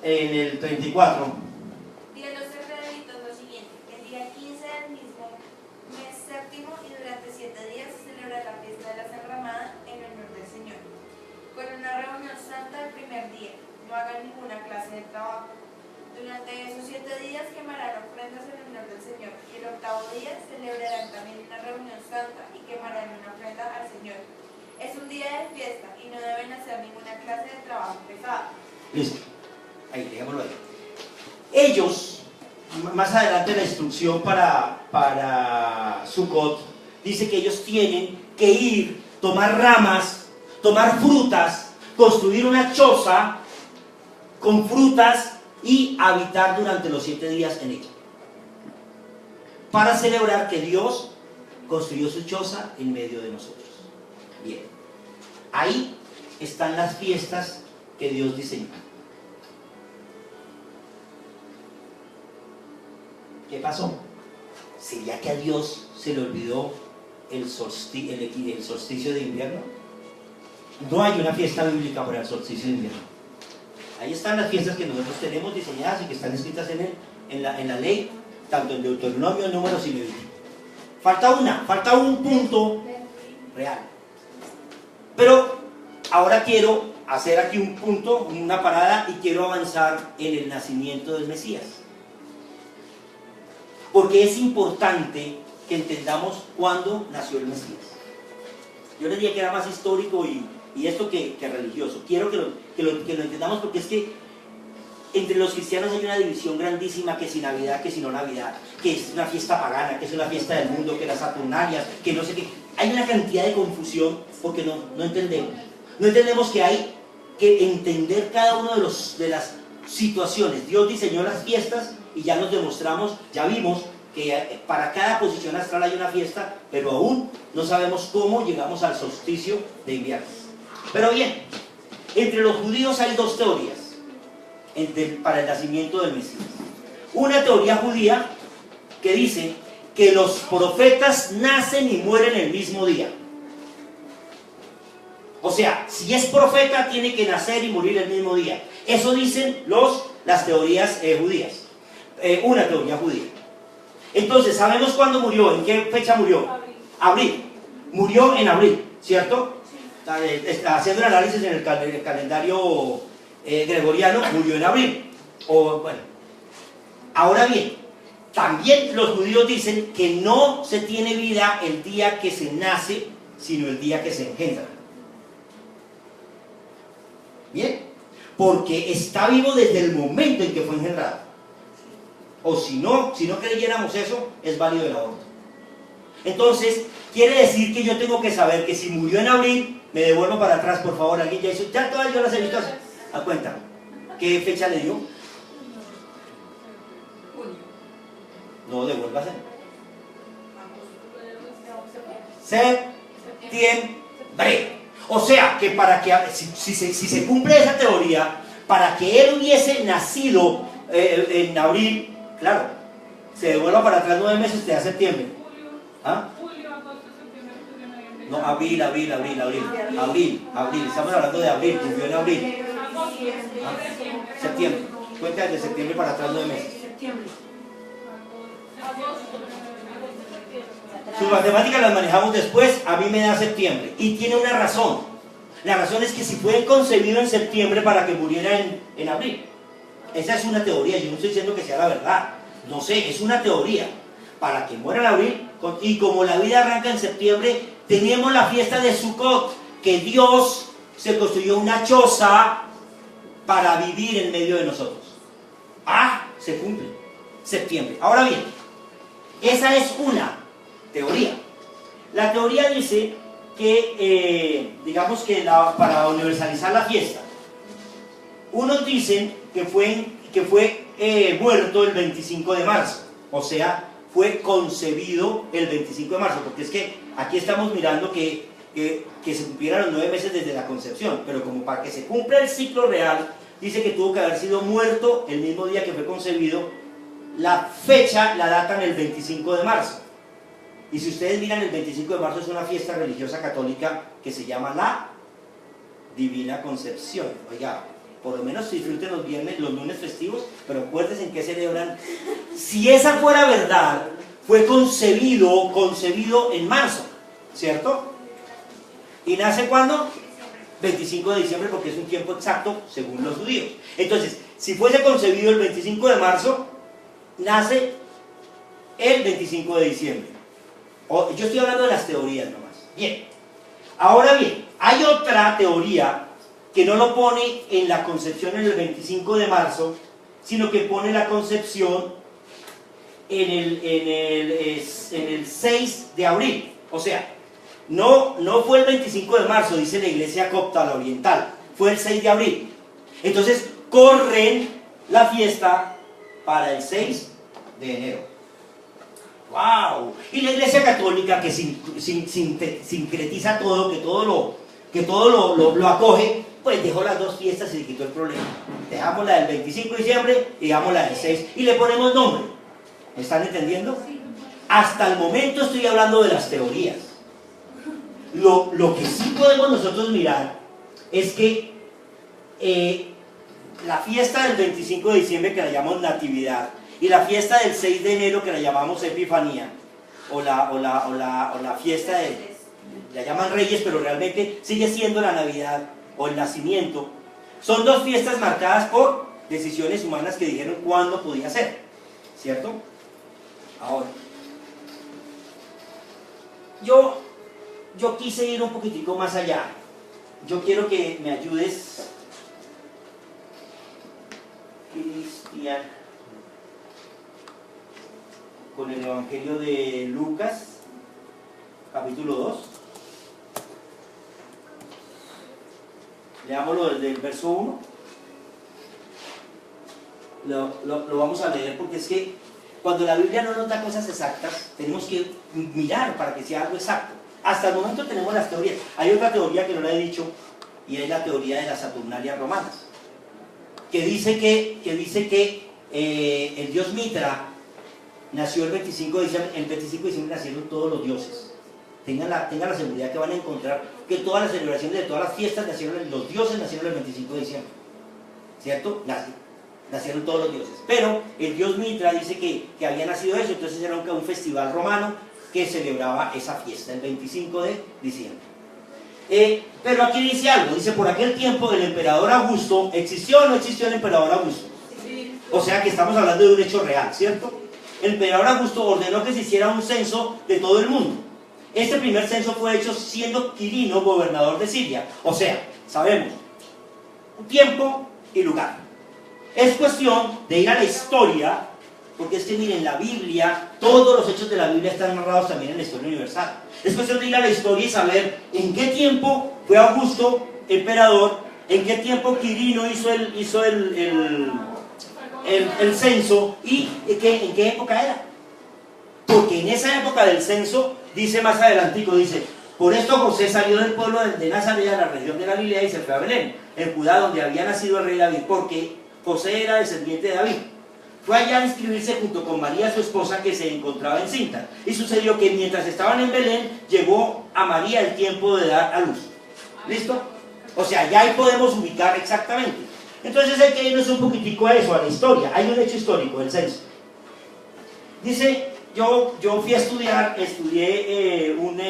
en el 34.
Día de los Israelitas lo siguiente: el día 15 del mismo mes séptimo y durante 7 días se celebra la fiesta de la enramadas en honor del Señor, con una reunión santa el primer día. No hagan ninguna clase de trabajo. Durante esos 7 días quemarán ofrendas en honor del Señor, y el octavo día celebrarán también una reunión santa y quemarán una ofrenda al Señor. Es un día de fiesta y no deben hacer ninguna clase de trabajo pesado.
Listo. Ahí, dejémoslo ahí. Ellos, más adelante en la instrucción para Sukkot, dice que ellos tienen que ir, tomar ramas, tomar frutas, construir una choza con frutas y habitar durante los 7 días en ella, para celebrar que Dios construyó su choza en medio de nosotros. Bien, ahí están las fiestas que Dios diseñó. ¿Qué pasó? ¿Sería que a Dios se le olvidó el solsticio de invierno? No hay una fiesta bíblica para el solsticio de invierno. Ahí están las fiestas que nosotros tenemos diseñadas y que están escritas en la ley, tanto en Deuteronomio, Números y Levítico. Falta un punto real. Pero ahora quiero hacer aquí un punto, una parada, y quiero avanzar en el nacimiento del Mesías. Porque es importante que entendamos cuándo nació el Mesías. Yo les dije que era más histórico y esto que religioso. Quiero que lo entendamos, porque es que entre los cristianos hay una división grandísima, que si Navidad, que si no Navidad, que es una fiesta pagana, que es una fiesta del mundo, que las Saturnalias, que no sé qué. Hay una cantidad de confusión porque no entendemos. No entendemos que hay que entender cada uno de las situaciones. Dios diseñó las fiestas y ya nos demostramos, ya vimos que para cada posición astral hay una fiesta, pero aún no sabemos cómo llegamos al solsticio de invierno. Pero bien, entre los judíos hay 2 teorías para el nacimiento del Mesías. Una teoría judía que dice que los profetas nacen y mueren el mismo día. O sea, si es profeta tiene que nacer y morir el mismo día. Eso dicen las teorías judías. Una teoría judía. Entonces, ¿sabemos cuándo murió? ¿En qué fecha murió? Abril. Murió en abril, ¿cierto? Haciendo el análisis en el calendario gregoriano, murió en abril. Bueno. Ahora bien, también los judíos dicen que no se tiene vida el día que se nace, sino el día que se engendra. Bien, porque está vivo desde el momento en que fue engendrado. O si no creyéramos eso, es válido el aborto. Entonces, quiere decir que yo tengo que saber que si murió en abril, me devuelvo para atrás, por favor. Alguien ya hizo, ya todas yo las he visto a cuenta. ¿Qué fecha le dio?
Junio.
No, devuélvase. Septiembre. O sea, que para que, si se cumple esa teoría, para que él hubiese nacido en abril, claro, se devuelva para atrás 9 meses, te da septiembre. ¿Ah? No, abril. Estamos hablando de abril, cumplió en abril. ¿Ah? Septiembre. Cuenta desde septiembre para atrás 9 meses. Sus matemáticas las manejamos después, a mí me da septiembre. Y tiene una razón. La razón es que si fue concebido en septiembre para que muriera en abril. Esa es una teoría, yo no estoy diciendo que sea la verdad. No sé, es una teoría. Para que muera en abril, y como la vida arranca en septiembre, tenemos la fiesta de Sukkot, que Dios se construyó una choza para vivir en medio de nosotros. Se cumple. Septiembre. Ahora bien, esa es una teoría. La teoría dice que, digamos que para universalizar la fiesta, unos dicen que fue muerto el 25 de marzo, o sea, fue concebido el 25 de marzo, porque es que aquí estamos mirando que se cumplieran los 9 meses desde la concepción, pero como para que se cumpla el ciclo real, dice que tuvo que haber sido muerto el mismo día que fue concebido. La fecha la datan el 25 de marzo. Y si ustedes miran, el 25 de marzo es una fiesta religiosa católica que se llama la Divina Concepción. Oiga, por lo menos disfruten los viernes, los lunes festivos, pero acuérdense en qué celebran. Si esa fuera verdad, fue concebido en marzo, ¿cierto? ¿Y nace cuándo? 25 de diciembre, porque es un tiempo exacto según los judíos. Entonces, si fuese concebido el 25 de marzo, nace el 25 de diciembre. Yo estoy hablando de las teorías nomás. Bien, ahora bien, hay otra teoría que no lo pone en la concepción en el 25 de marzo, sino que pone la concepción en el 6 de abril. O sea, no fue el 25 de marzo, dice la iglesia copta, la oriental, fue el 6 de abril. Entonces corren la fiesta para el 6 de enero. ¡Wow! Y la iglesia católica, que sincretiza todo, que todo lo acoge, pues dejó las dos fiestas y le quitó el problema. Dejamos la del 25 de diciembre y dejamos la del 6 y le ponemos nombre. ¿Me están entendiendo? Hasta el momento estoy hablando de las teorías. Lo que sí podemos nosotros mirar es que la fiesta del 25 de diciembre, que la llamamos Natividad, y la fiesta del 6 de enero, que la llamamos Epifanía, o la fiesta la llaman Reyes, pero realmente sigue siendo la Navidad o el nacimiento, son dos fiestas marcadas por decisiones humanas que dijeron cuándo podía ser, ¿cierto? Ahora, yo quise ir un poquitico más allá. Yo quiero que me ayudes, Cristian, con el Evangelio de Lucas, capítulo 2. Leámoslo desde el verso 1. Lo vamos a leer porque es que cuando la Biblia no nos da cosas exactas, tenemos que mirar para que sea algo exacto. Hasta el momento tenemos las teorías. Hay otra teoría que no la he dicho, y es la teoría de las Saturnalias romanas, que dice que el dios Mitra nació el 25 de diciembre. El 25 de diciembre nacieron todos los dioses. Tengan la seguridad que van a encontrar que todas las celebraciones de todas las fiestas los dioses nacieron el 25 de diciembre, ¿cierto? Nacieron todos los dioses. Pero el dios Mitra dice que había nacido eso, entonces era un festival romano que celebraba esa fiesta, el 25 de diciembre. Pero aquí dice algo, dice: por aquel tiempo el emperador Augusto, ¿existió o no existió el emperador Augusto? Sí. O sea que estamos hablando de un hecho real, ¿cierto? El emperador Augusto ordenó que se hiciera un censo de todo el mundo. Este primer censo fue hecho siendo Quirino gobernador de Siria. O sea, sabemos tiempo y lugar. Es cuestión de ir a la historia, porque es que miren, la Biblia, todos los hechos de la Biblia están narrados también en la historia universal. Es cuestión de ir a la historia y saber en qué tiempo fue Augusto emperador, en qué tiempo Quirino hizo el censo y en qué época era. Porque en esa época del censo, dice más adelantico, dice: por esto José salió del pueblo de Nazaret a la región de Galilea y se fue a Belén, en Judá, donde había nacido el rey David, porque José era descendiente de David. Fue allá a inscribirse junto con María, su esposa, que se encontraba encinta. Y sucedió que mientras estaban en Belén, llegó a María el tiempo de dar a luz. ¿Listo? O sea, ya ahí podemos ubicar exactamente. Entonces hay que irnos un poquitico a eso, a la historia. Hay un hecho histórico, el censo. Dice, yo fui a estudié un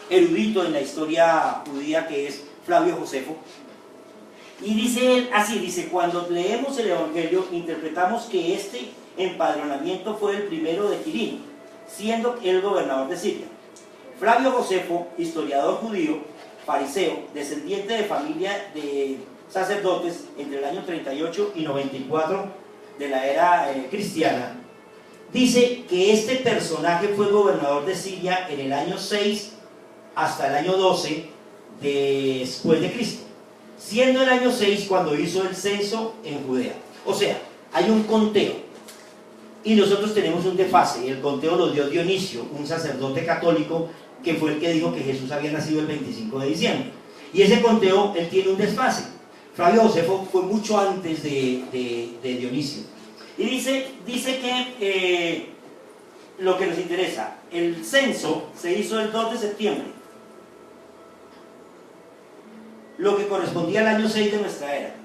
erudito en la historia judía que es Flavio Josefo. Y dice él así, dice: cuando leemos el Evangelio, interpretamos que este empadronamiento fue el primero de Quirino, siendo él gobernador de Siria. Flavio Josefo, historiador judío, fariseo, descendiente de familia de sacerdotes entre el año 38 y 94 de la era cristiana, dice que este personaje fue gobernador de Siria en el año 6 hasta el año 12 después de Cristo, siendo el año 6 cuando hizo el censo en Judea. O sea, hay un conteo. y nosotros tenemos un desfase. El conteo lo dio Dionisio, un sacerdote católico que fue el que dijo que Jesús había nacido el 25 de diciembre. Y ese conteo, él tiene un desfase. Flavio Josefo fue mucho antes de Dionisio. Y dice que lo que nos interesa, el censo se hizo el 2 de septiembre, lo que correspondía al año 6 de nuestra era.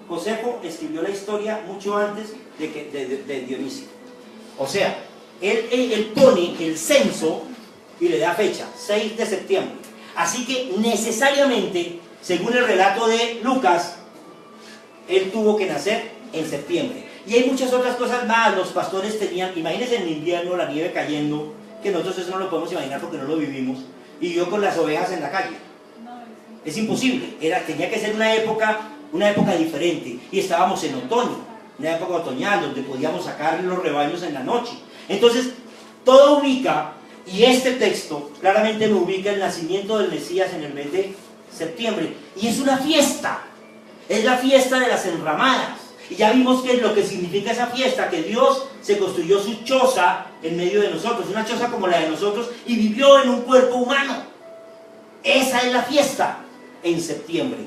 Josefo escribió la historia mucho antes de Dionisio. O sea, él pone el censo y le da fecha, 6 de septiembre. Así que necesariamente, según el relato de Lucas, él tuvo que nacer en septiembre. Y hay muchas otras cosas más. Los pastores tenían, imagínense en invierno la nieve cayendo, que nosotros eso no lo podemos imaginar porque no lo vivimos, y yo con las ovejas en la calle. Es imposible, tenía que ser una época diferente, y estábamos en otoño, una época otoñal donde podíamos sacar los rebaños en la noche. Entonces, todo ubica, y este texto claramente me ubica el nacimiento del Mesías en el mes de septiembre, y es una fiesta, es la fiesta de las enramadas. Y ya vimos qué es lo que significa esa fiesta, que Dios se construyó su choza en medio de nosotros, una choza como la de nosotros, y vivió en un cuerpo humano. Esa es la fiesta en septiembre.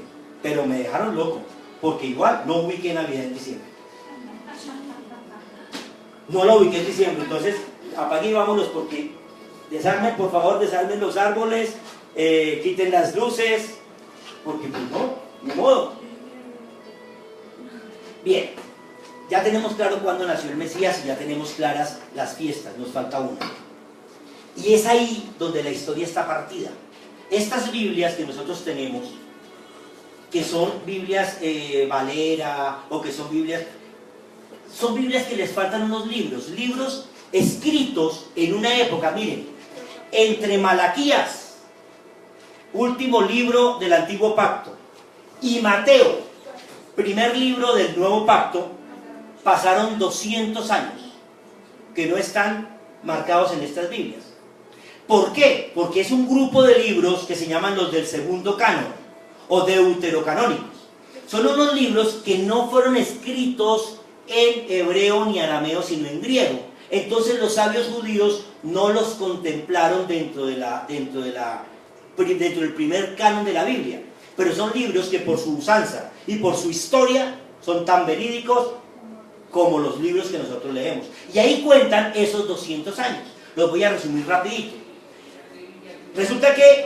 Pero me dejaron loco, porque igual no ubiqué Navidad en diciembre. No la ubiqué en diciembre, entonces apague y vámonos, porque desarmen, por favor, desarmen los árboles, quiten las luces, porque pues no, ni modo. Bien, ya tenemos claro cuándo nació el Mesías y ya tenemos claras las fiestas, nos falta una. Y es ahí donde la historia está partida. Estas Biblias que nosotros tenemos, que son Biblias Valera, o que son Biblias que les faltan unos libros escritos en una época, miren, entre Malaquías, último libro del Antiguo Pacto, y Mateo, primer libro del Nuevo Pacto, pasaron 200 años que no están marcados en estas Biblias. ¿Por qué? Porque es un grupo de libros que se llaman los del segundo canon o deuterocanónicos. Son unos libros que no fueron escritos en hebreo ni arameo, sino en griego. Entonces los sabios judíos no los contemplaron dentro del primer canon de la Biblia. Pero son libros que por su usanza y por su historia son tan verídicos como los libros que nosotros leemos. Y ahí cuentan esos 200 años. Los voy a resumir rapidito. Resulta que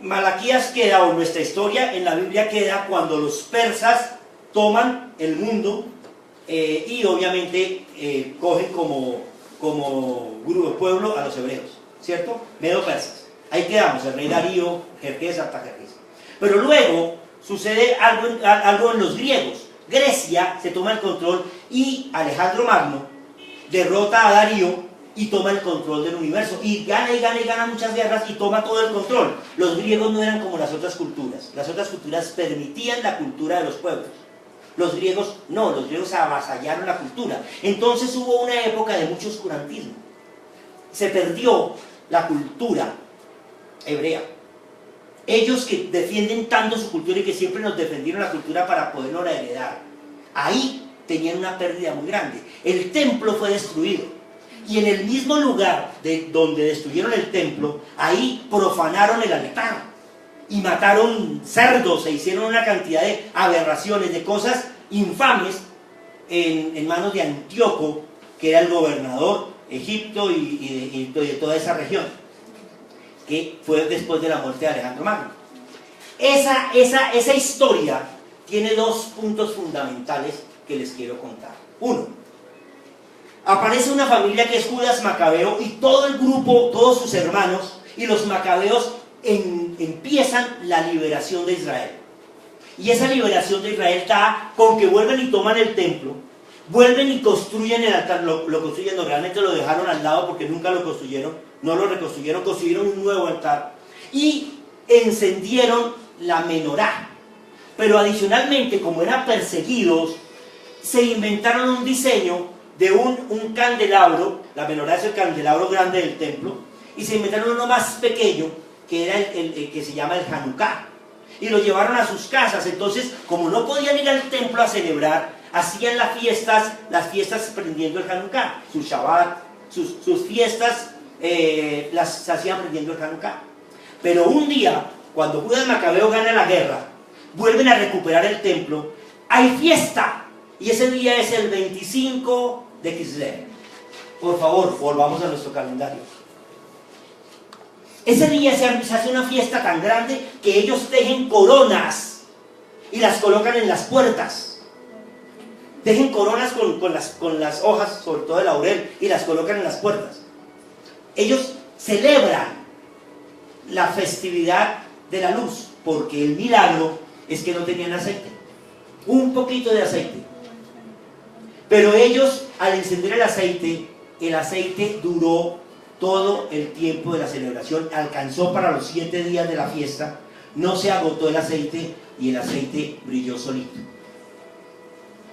Malaquías queda, o nuestra historia en la Biblia queda cuando los persas toman el mundo y obviamente cogen como grupo, pueblo a los hebreos, ¿cierto? Medo-persas. Ahí quedamos, el rey Darío, Jerjes, Artajerjes. Pero luego sucede algo en los griegos. Grecia se toma el control y Alejandro Magno derrota a Darío y toma el control del universo. Y gana muchas guerras y toma todo el control. Los griegos no eran como las otras culturas. Las otras culturas permitían la cultura de los pueblos. Los griegos no, los griegos avasallaron la cultura. Entonces hubo una época de mucho oscurantismo. Se perdió la cultura hebrea. Ellos que defienden tanto su cultura y que siempre nos defendieron la cultura para podernos la heredar, ahí tenían una pérdida muy grande. El templo fue destruido y en el mismo lugar donde destruyeron el templo, ahí profanaron el altar y mataron cerdos e hicieron una cantidad de aberraciones, de cosas infames en manos de Antíoco, que era el gobernador de Egipto y de toda esa región, que fue después de la muerte de Alejandro Magno. Esa historia tiene dos puntos fundamentales que les quiero contar. Uno, aparece una familia que es Judas Macabeo y todo el grupo, todos sus hermanos, y los macabeos empiezan la liberación de Israel. Y esa liberación de Israel está con que vuelven y toman el templo, vuelven y construyen el altar, lo construyen, no, realmente lo dejaron al lado porque nunca lo construyeron, no lo reconstruyeron, construyeron un nuevo altar y encendieron la menorá. Pero adicionalmente, como eran perseguidos, se inventaron un diseño de un candelabro, la menorá es el candelabro grande del templo, y se inventaron uno más pequeño, que era el que se llama el Hanukkah, y lo llevaron a sus casas. Entonces, como no podían ir al templo a celebrar, hacían las fiestas prendiendo el Hanukkah, su Shabbat, sus fiestas las hacían prendiendo el Hanukkah. Pero un día, cuando Judas Macabeo gana la guerra, vuelven a recuperar el templo, hay fiesta, y ese día es el 25 de Kislev. Por favor, volvamos a nuestro calendario. Ese día se hace una fiesta tan grande que ellos tejen coronas y las colocan en las puertas. Tejen coronas con las hojas, sobre todo de laurel, y las colocan en las puertas. Ellos celebran la festividad de la luz, porque el milagro es que no tenían aceite, un poquito de aceite. Pero ellos, al encender el aceite duró todo el tiempo de la celebración, alcanzó para los 7 días de la fiesta, no se agotó el aceite y el aceite brilló solito.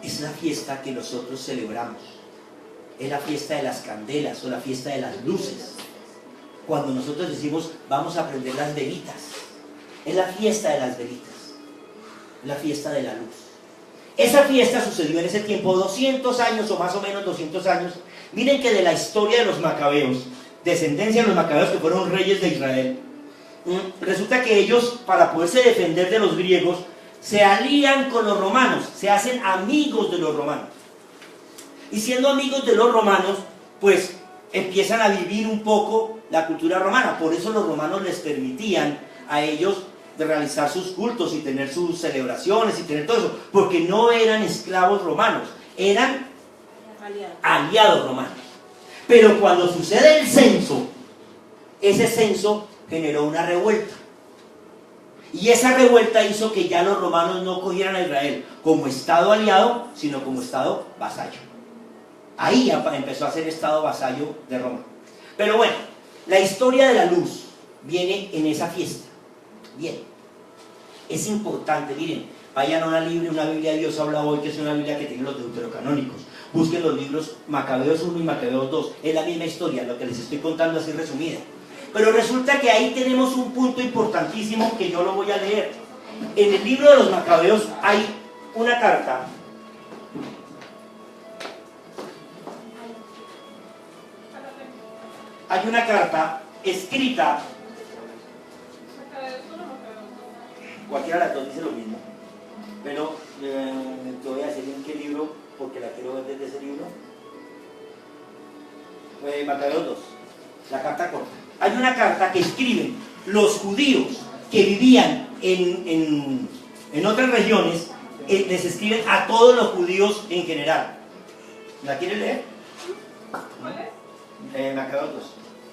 Es la fiesta que nosotros celebramos, es la fiesta de las candelas o la fiesta de las luces. Cuando nosotros decimos vamos a prender las velitas, es la fiesta de las velitas, la fiesta de la luz. Esa fiesta sucedió en ese tiempo 200 años o más o menos 200 años. Miren que de la historia de los macabeos, descendencia de los macabeos que fueron reyes de Israel, resulta que ellos, para poderse defender de los griegos, se alían con los romanos, se hacen amigos de los romanos. Y siendo amigos de los romanos, pues empiezan a vivir un poco la cultura romana. Por eso los romanos les permitían a ellos de realizar sus cultos y tener sus celebraciones y tener todo eso, porque no eran esclavos romanos, eran aliados romanos. Pero cuando sucede el censo, ese censo generó una revuelta. Y esa revuelta hizo que ya los romanos no cogieran a Israel como estado aliado, sino como estado vasallo. Ahí ya empezó a ser estado vasallo de Roma. Pero bueno, la historia de la luz viene en esa fiesta. Bien, es importante, miren, vayan a una Biblia de Dios habla hoy, que es una Biblia que tiene los deuterocanónicos. Busquen los libros Macabeos 1 y Macabeos 2, es la misma historia, lo que les estoy contando así resumida. Pero resulta que ahí tenemos un punto importantísimo que yo lo voy a leer. En el libro de los Macabeos hay una carta. Hay una carta escrita. Cualquiera de las dos dice lo mismo. Pero te voy a decir en qué libro, porque la quiero ver desde ese libro. Macabeos 2, la carta corta. Hay una carta que escriben los judíos que vivían en otras regiones, les escriben a todos los judíos en general. ¿La quieren leer?
¿Cuál es?
Macabeos 2.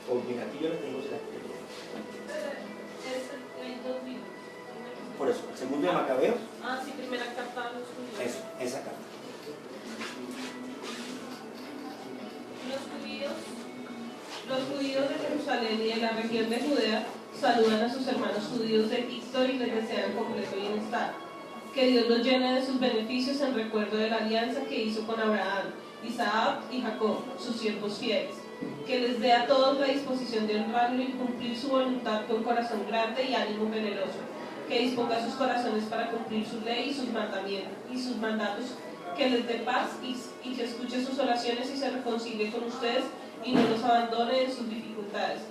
O bien, aquí yo la tengo, se la quiero leer.
Hay dos libros.
Por eso, el segundo de Macabeos.
Ah, sí, primera carta a los judíos.
Eso, esa carta.
Los judíos de Jerusalén y de la región de Judea saludan a sus hermanos judíos de Egipto y les desean completo bienestar. Que Dios los llene de sus beneficios en recuerdo de la alianza que hizo con Abraham, Isaac y Jacob, sus siervos fieles. Que les dé a todos la disposición de honrarlo y cumplir su voluntad con corazón grande y ánimo generoso. Que disponga sus corazones para cumplir su ley y sus mandamientos y sus mandatos. Que les dé paz y que escuche sus oraciones y se reconcilie con ustedes y no los abandone en sus dificultades.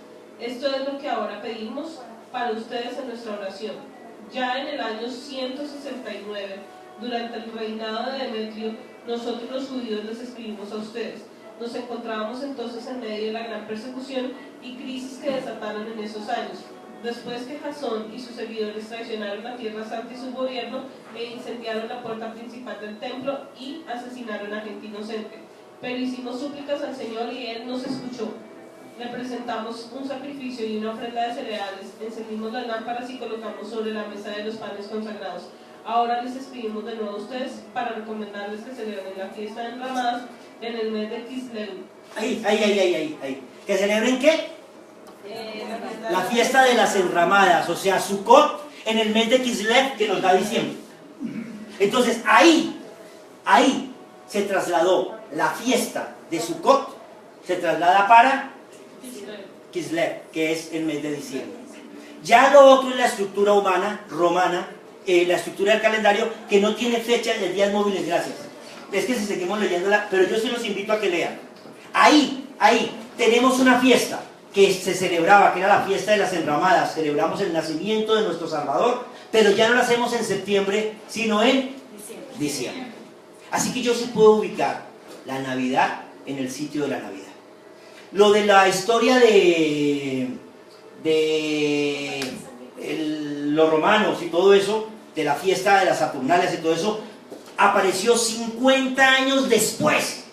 Esto es lo que ahora pedimos para ustedes en nuestra oración. Ya en el año 169, durante el reinado de Demetrio, nosotros los judíos les escribimos a ustedes. Nos encontrábamos entonces en medio de la gran persecución y crisis que desataron en esos años. Después que Jasón y sus seguidores traicionaron la Tierra Santa y su gobierno e incendiaron la puerta principal del templo y asesinaron a gente inocente. Pero hicimos súplicas al Señor y Él nos escuchó. Le presentamos un sacrificio y una ofrenda de cereales, encendimos las lámparas y colocamos sobre la mesa de los panes consagrados. Ahora les escribimos de nuevo a ustedes para recomendarles que celebren la fiesta de enramadas en el mes de Kislev.
Ahí. ¿Que celebren qué? La fiesta de las enramadas, o sea, Sukkot, en el mes de Kislev, que nos da diciembre. Entonces, ahí se trasladó la fiesta de Sukkot, se traslada para Kislev, que es el mes de diciembre. Ya lo otro es la estructura romana, la estructura del calendario, que no tiene fecha de días móviles, gracias. es que si seguimos leyéndola, pero yo sí los invito a que lean. Ahí tenemos una fiesta que se celebraba, que era la fiesta de las enramadas. Celebramos el nacimiento de nuestro Salvador, pero ya no lo hacemos en septiembre, sino en diciembre. Así que yo sí puedo ubicar la Navidad en el sitio de la Navidad. Lo de la historia de los romanos y todo eso, de la fiesta de las Saturnalias y todo eso, apareció 50 años después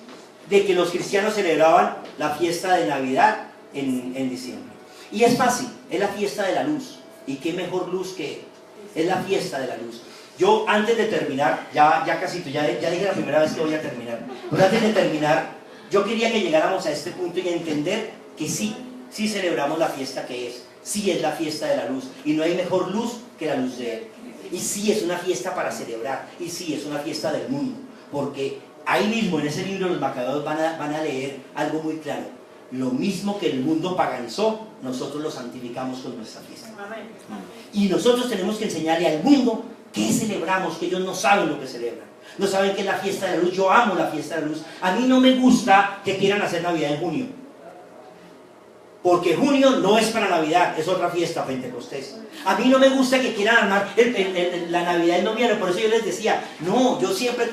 de que los cristianos celebraban la fiesta de Navidad en diciembre. Y es fácil, es la fiesta de la luz. ¿Y qué mejor luz que es la fiesta de la luz? Yo antes de terminar, ya dije la primera vez que voy a terminar, pero antes de terminar, yo quería que llegáramos a este punto y a entender que sí celebramos la fiesta que es. Sí es la fiesta de la luz, y no hay mejor luz que la luz de Él. Y sí es una fiesta para celebrar, y sí es una fiesta del mundo, porque ahí mismo en ese libro los Macabeos van a leer algo muy claro. Lo mismo que el mundo paganizó, nosotros lo santificamos con nuestra fiesta. Y nosotros tenemos que enseñarle al mundo qué celebramos, que ellos no saben lo que celebran. No saben qué es la fiesta de la luz. Yo amo la fiesta de la luz. A mí no me gusta que quieran hacer Navidad en junio, porque junio no es para Navidad, es otra fiesta, Pentecostés. A mí no me gusta que quieran armar la Navidad en noviembre. Por eso yo les decía, no, yo siempre,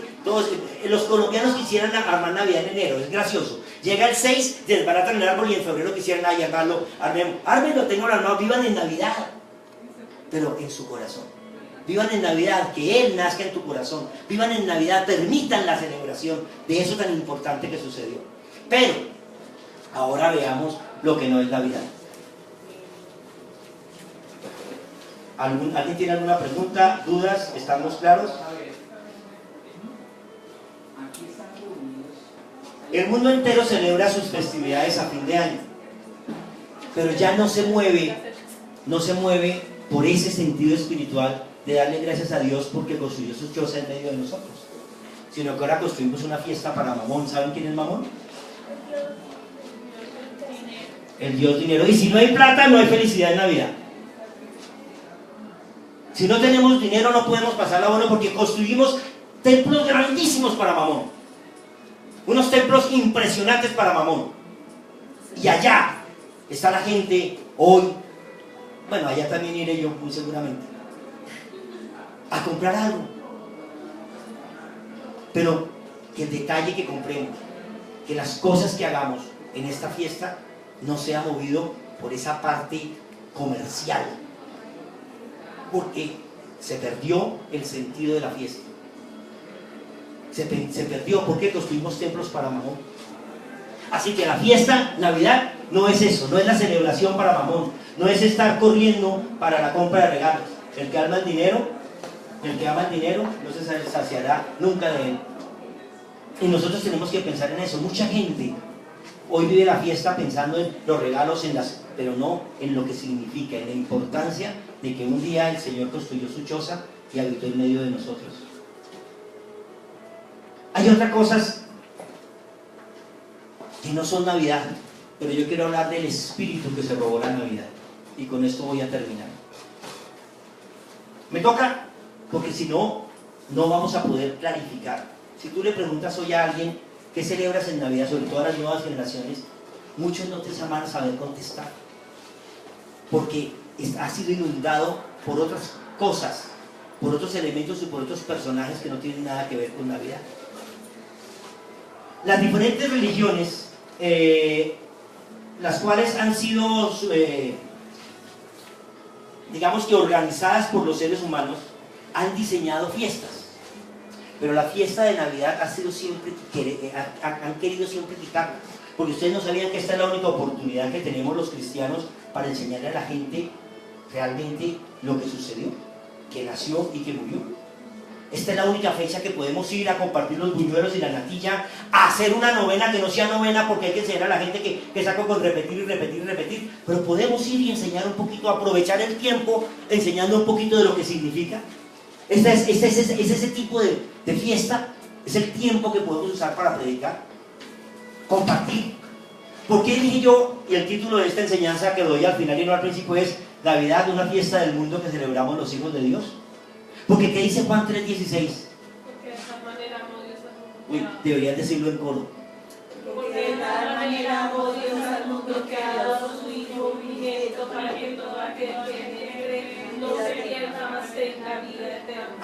los colombianos quisieran armar Navidad en enero, es gracioso. Llega el 6, desbaratan el árbol y en febrero quisieran armarlo, ármenlo, tengo armado, vivan en Navidad, pero en su corazón. Vivan en Navidad, que Él nazca en tu corazón. Vivan en Navidad, permitan la celebración de eso tan importante que sucedió. Pero, ahora veamos lo que no es Navidad. ¿Alguien tiene alguna pregunta, dudas? ¿Estamos claros? El mundo entero celebra sus festividades a fin de año, pero ya no se mueve por ese sentido espiritual de darle gracias a Dios porque construyó su choza en medio de nosotros, sino que ahora construimos una fiesta para Mamón. ¿Saben quién es Mamón? El Dios dinero. Y si no hay plata, no hay felicidad en Navidad. Si no tenemos dinero, no podemos pasar la buena, porque construimos templos grandísimos para Mamón, unos templos impresionantes para Mamón. Y allá está la gente hoy, bueno, allá también iré yo muy seguramente, a comprar algo. Pero que el detalle que compremos, que las cosas que hagamos en esta fiesta no sea movido por esa parte comercial, porque se perdió el sentido de la fiesta. Se perdió porque construimos templos para Mamón. Así que la fiesta, Navidad, no es eso, no es la celebración para Mamón, no es estar corriendo para la compra de regalos. El que ama el dinero no se saciará nunca de él. Y nosotros tenemos que pensar en eso. Mucha gente hoy vive la fiesta pensando en los regalos, pero no en lo que significa, en la importancia de que un día el Señor construyó su choza y habitó en medio de nosotros. Hay otras cosas que no son Navidad, pero yo quiero hablar del espíritu que se robó la Navidad, y con esto voy a terminar. Me toca, porque si no, no vamos a poder clarificar. Si tú le preguntas hoy a alguien ¿qué celebras en Navidad?, sobre todo a las nuevas generaciones, muchos no te van a saber contestar, porque ha sido inundado por otras cosas, por otros elementos y por otros personajes que no tienen nada que ver con Navidad. Las diferentes religiones, las cuales han sido, digamos que organizadas por los seres humanos, han diseñado fiestas. Pero la fiesta de Navidad ha sido siempre, han querido siempre quitarla, porque ustedes no sabían que esta es la única oportunidad que tenemos los cristianos para enseñarle a la gente realmente lo que sucedió, que nació y que murió. Esta es la única fecha que podemos ir a compartir los buñuelos y la natilla, a hacer una novena que no sea novena, porque hay que enseñar a la gente que saco con repetir y repetir y repetir, pero podemos ir y enseñar un poquito, aprovechar el tiempo enseñando un poquito de lo que significa. Es ese tipo de fiesta, es el tiempo que podemos usar para predicar, compartir. ¿Por qué dije yo, y el título de esta enseñanza que doy al final y no al principio es Navidad, una fiesta del mundo que celebramos los hijos de Dios? Porque ¿qué dice Juan 3:16?
Porque de esa manera amó Dios al mundo
Uy, deberían decirlo en coro.
Porque de tal manera amó Dios al mundo que ha dado a su Hijo unigénito para que todo aquel que en él cree no se pierda, mas tenga vida eterna.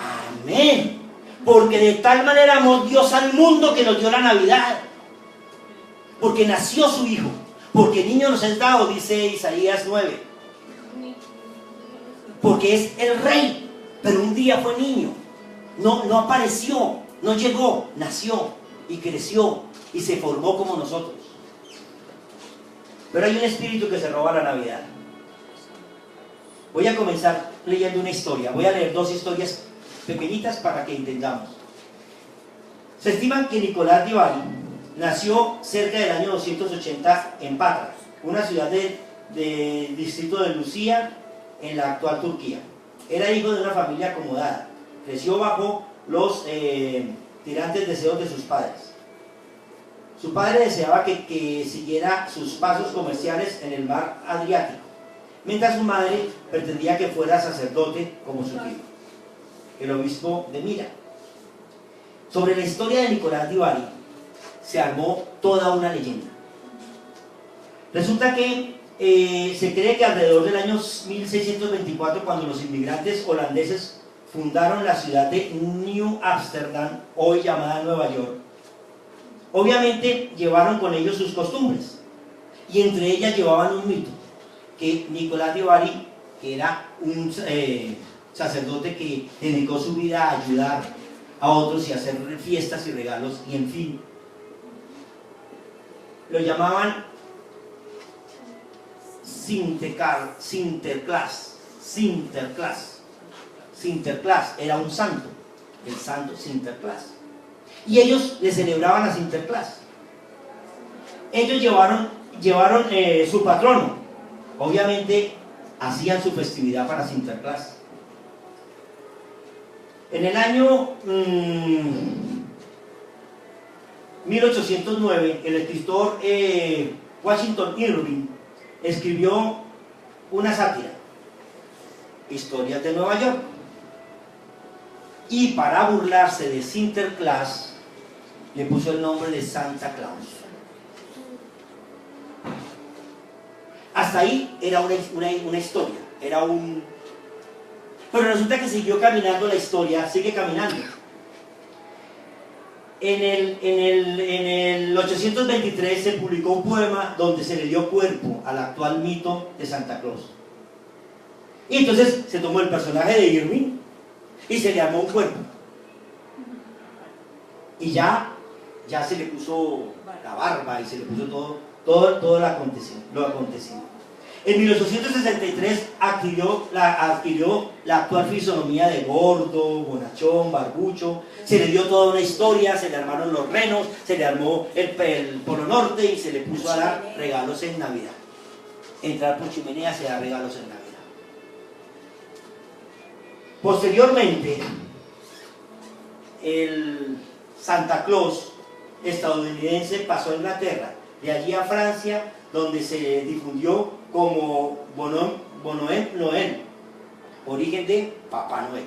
Amén. Porque de tal manera amó Dios al mundo que nos dio la Navidad. Porque nació su Hijo. Porque niño nos es dado, dice Isaías 9. Porque es el Rey. Pero un día fue niño. No apareció, no llegó, nació y creció y se formó como nosotros. Pero hay un espíritu que se roba la Navidad. Voy a comenzar leyendo una historia. Voy a leer dos historias pequeñitas para que entendamos. Se estima que Nicolás di Bari nació cerca del año 280 en Patras, una ciudad del distrito de Lucía, en la actual Turquía. Era hijo de una familia acomodada. Creció bajo los tirantes deseos de sus padres. Su padre deseaba que siguiera sus pasos comerciales en el mar Adriático, mientras su madre pretendía que fuera sacerdote como su tío, el obispo de Mira. Sobre la historia de Nicolás di Bari se armó toda una leyenda. Resulta que se cree que alrededor del año 1624, cuando los inmigrantes holandeses fundaron la ciudad de New Amsterdam, hoy llamada Nueva York, obviamente llevaron con ellos sus costumbres, y entre ellas llevaban un mito, que Nicolás di Bari, que era un sacerdote que dedicó su vida a ayudar a otros y a hacer fiestas y regalos, y en fin, lo llamaban Sinterklaas. Sinterklaas era un santo, el santo Sinterklaas. Y ellos le celebraban a Sinterklaas. Ellos llevaron su patrono. Obviamente hacían su festividad para Sinterklaas. En el año 1809, el escritor Washington Irving escribió una sátira, Historias de Nueva York, y para burlarse de Sinterklaas le puso el nombre de Santa Claus. Hasta ahí era una historia, pero resulta que siguió caminando la historia, sigue caminando. En el 823 se publicó un poema donde se le dio cuerpo al actual mito de Santa Claus. Y entonces se tomó el personaje de Irving y se le armó un cuerpo. Y ya se le puso la barba y se le puso todo lo acontecido. En 1863 adquirió la actual fisonomía de gordo, bonachón, barbucho. Se le dio toda una historia, se le armaron los renos, se le armó el Polo Norte y se le puso a dar regalos en Navidad. Entrar por chimenea se da regalos en Navidad. Posteriormente, el Santa Claus estadounidense pasó a Inglaterra, de allí a Francia, donde se difundió como Noel, origen de Papá Noel.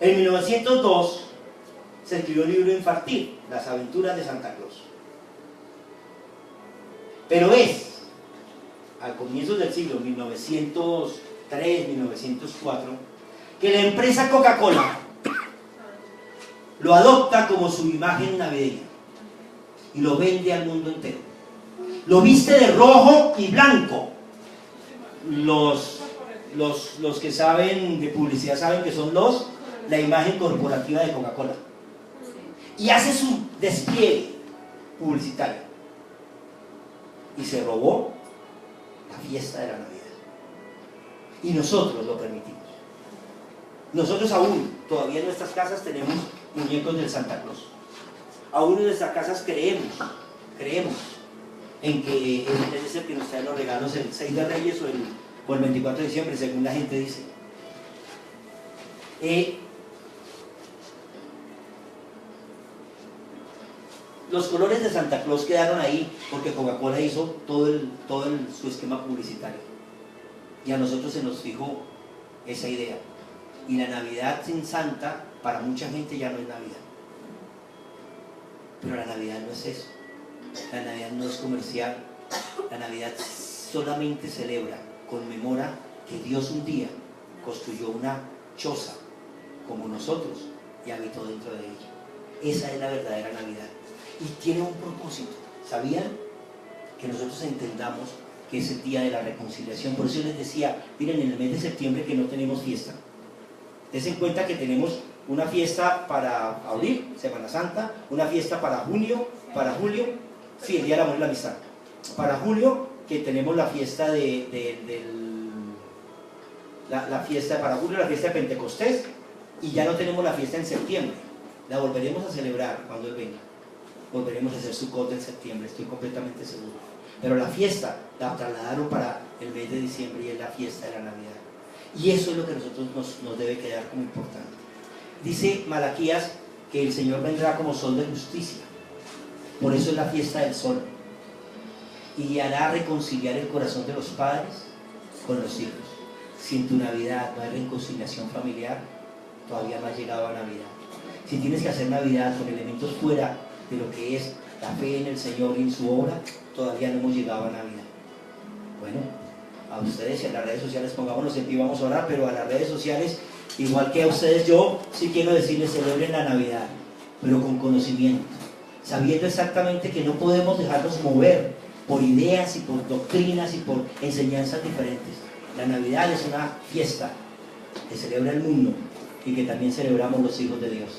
En 1902 se escribió un libro infantil, Las aventuras de Santa Claus. Pero es al comienzo del siglo 1903, 1904, que la empresa Coca-Cola lo adopta como su imagen navideña y lo vende al mundo entero. Lo viste de rojo y blanco. Los que saben de publicidad saben que son la imagen corporativa de Coca-Cola. Y hace su despliegue publicitario. Y se robó la fiesta de la Navidad. Y nosotros lo permitimos. Nosotros aún, todavía en nuestras casas tenemos muñecos del Santa Claus. Aún en nuestras casas creemos en que Él es el que nos trae los regalos el 6 de Reyes o el 24 de diciembre, según la gente dice. Los colores de Santa Claus quedaron ahí porque Coca-Cola hizo todo su esquema publicitario. Y a nosotros se nos fijó esa idea. Y la Navidad sin Santa, para mucha gente ya no es Navidad. Pero la Navidad no es eso. La Navidad no es comercial. La Navidad solamente celebra, conmemora que Dios un día construyó una choza como nosotros y habitó dentro de ella. Esa es la verdadera Navidad. Y tiene un propósito. ¿Sabían? Que nosotros entendamos que es el día de la reconciliación. Por eso les decía, miren, en el mes de septiembre que no tenemos fiesta. Des en cuenta que tenemos una fiesta para abril, Semana Santa, una fiesta para junio, para julio, sí, el Día del Amor y la Amistad. Para julio, que tenemos la fiesta la fiesta para julio, la fiesta de Pentecostés, y ya no tenemos la fiesta en septiembre. La volveremos a celebrar cuando Él venga. Volveremos a hacer Sukkot en septiembre, estoy completamente seguro. Pero la fiesta la trasladaron para el mes de diciembre y es la fiesta de la Navidad. Y eso es lo que a nosotros nos debe quedar como importante. Dice Malaquías que el Señor vendrá como sol de justicia. Por eso es la fiesta del sol. Y hará reconciliar el corazón de los padres con los hijos. Si en tu Navidad no hay reconciliación familiar, todavía no has llegado a Navidad. Si tienes que hacer Navidad con elementos fuera de lo que es la fe en el Señor y en su obra, todavía no hemos llegado a Navidad. Bueno, a ustedes y a las redes sociales, pongámonos en pie, vamos a orar, pero a las redes sociales, igual que a ustedes, yo sí quiero decirles, celebren la Navidad, pero con conocimiento, sabiendo exactamente que no podemos dejarnos mover por ideas y por doctrinas y por enseñanzas diferentes. La Navidad es una fiesta que celebra el mundo y que también celebramos los hijos de Dios.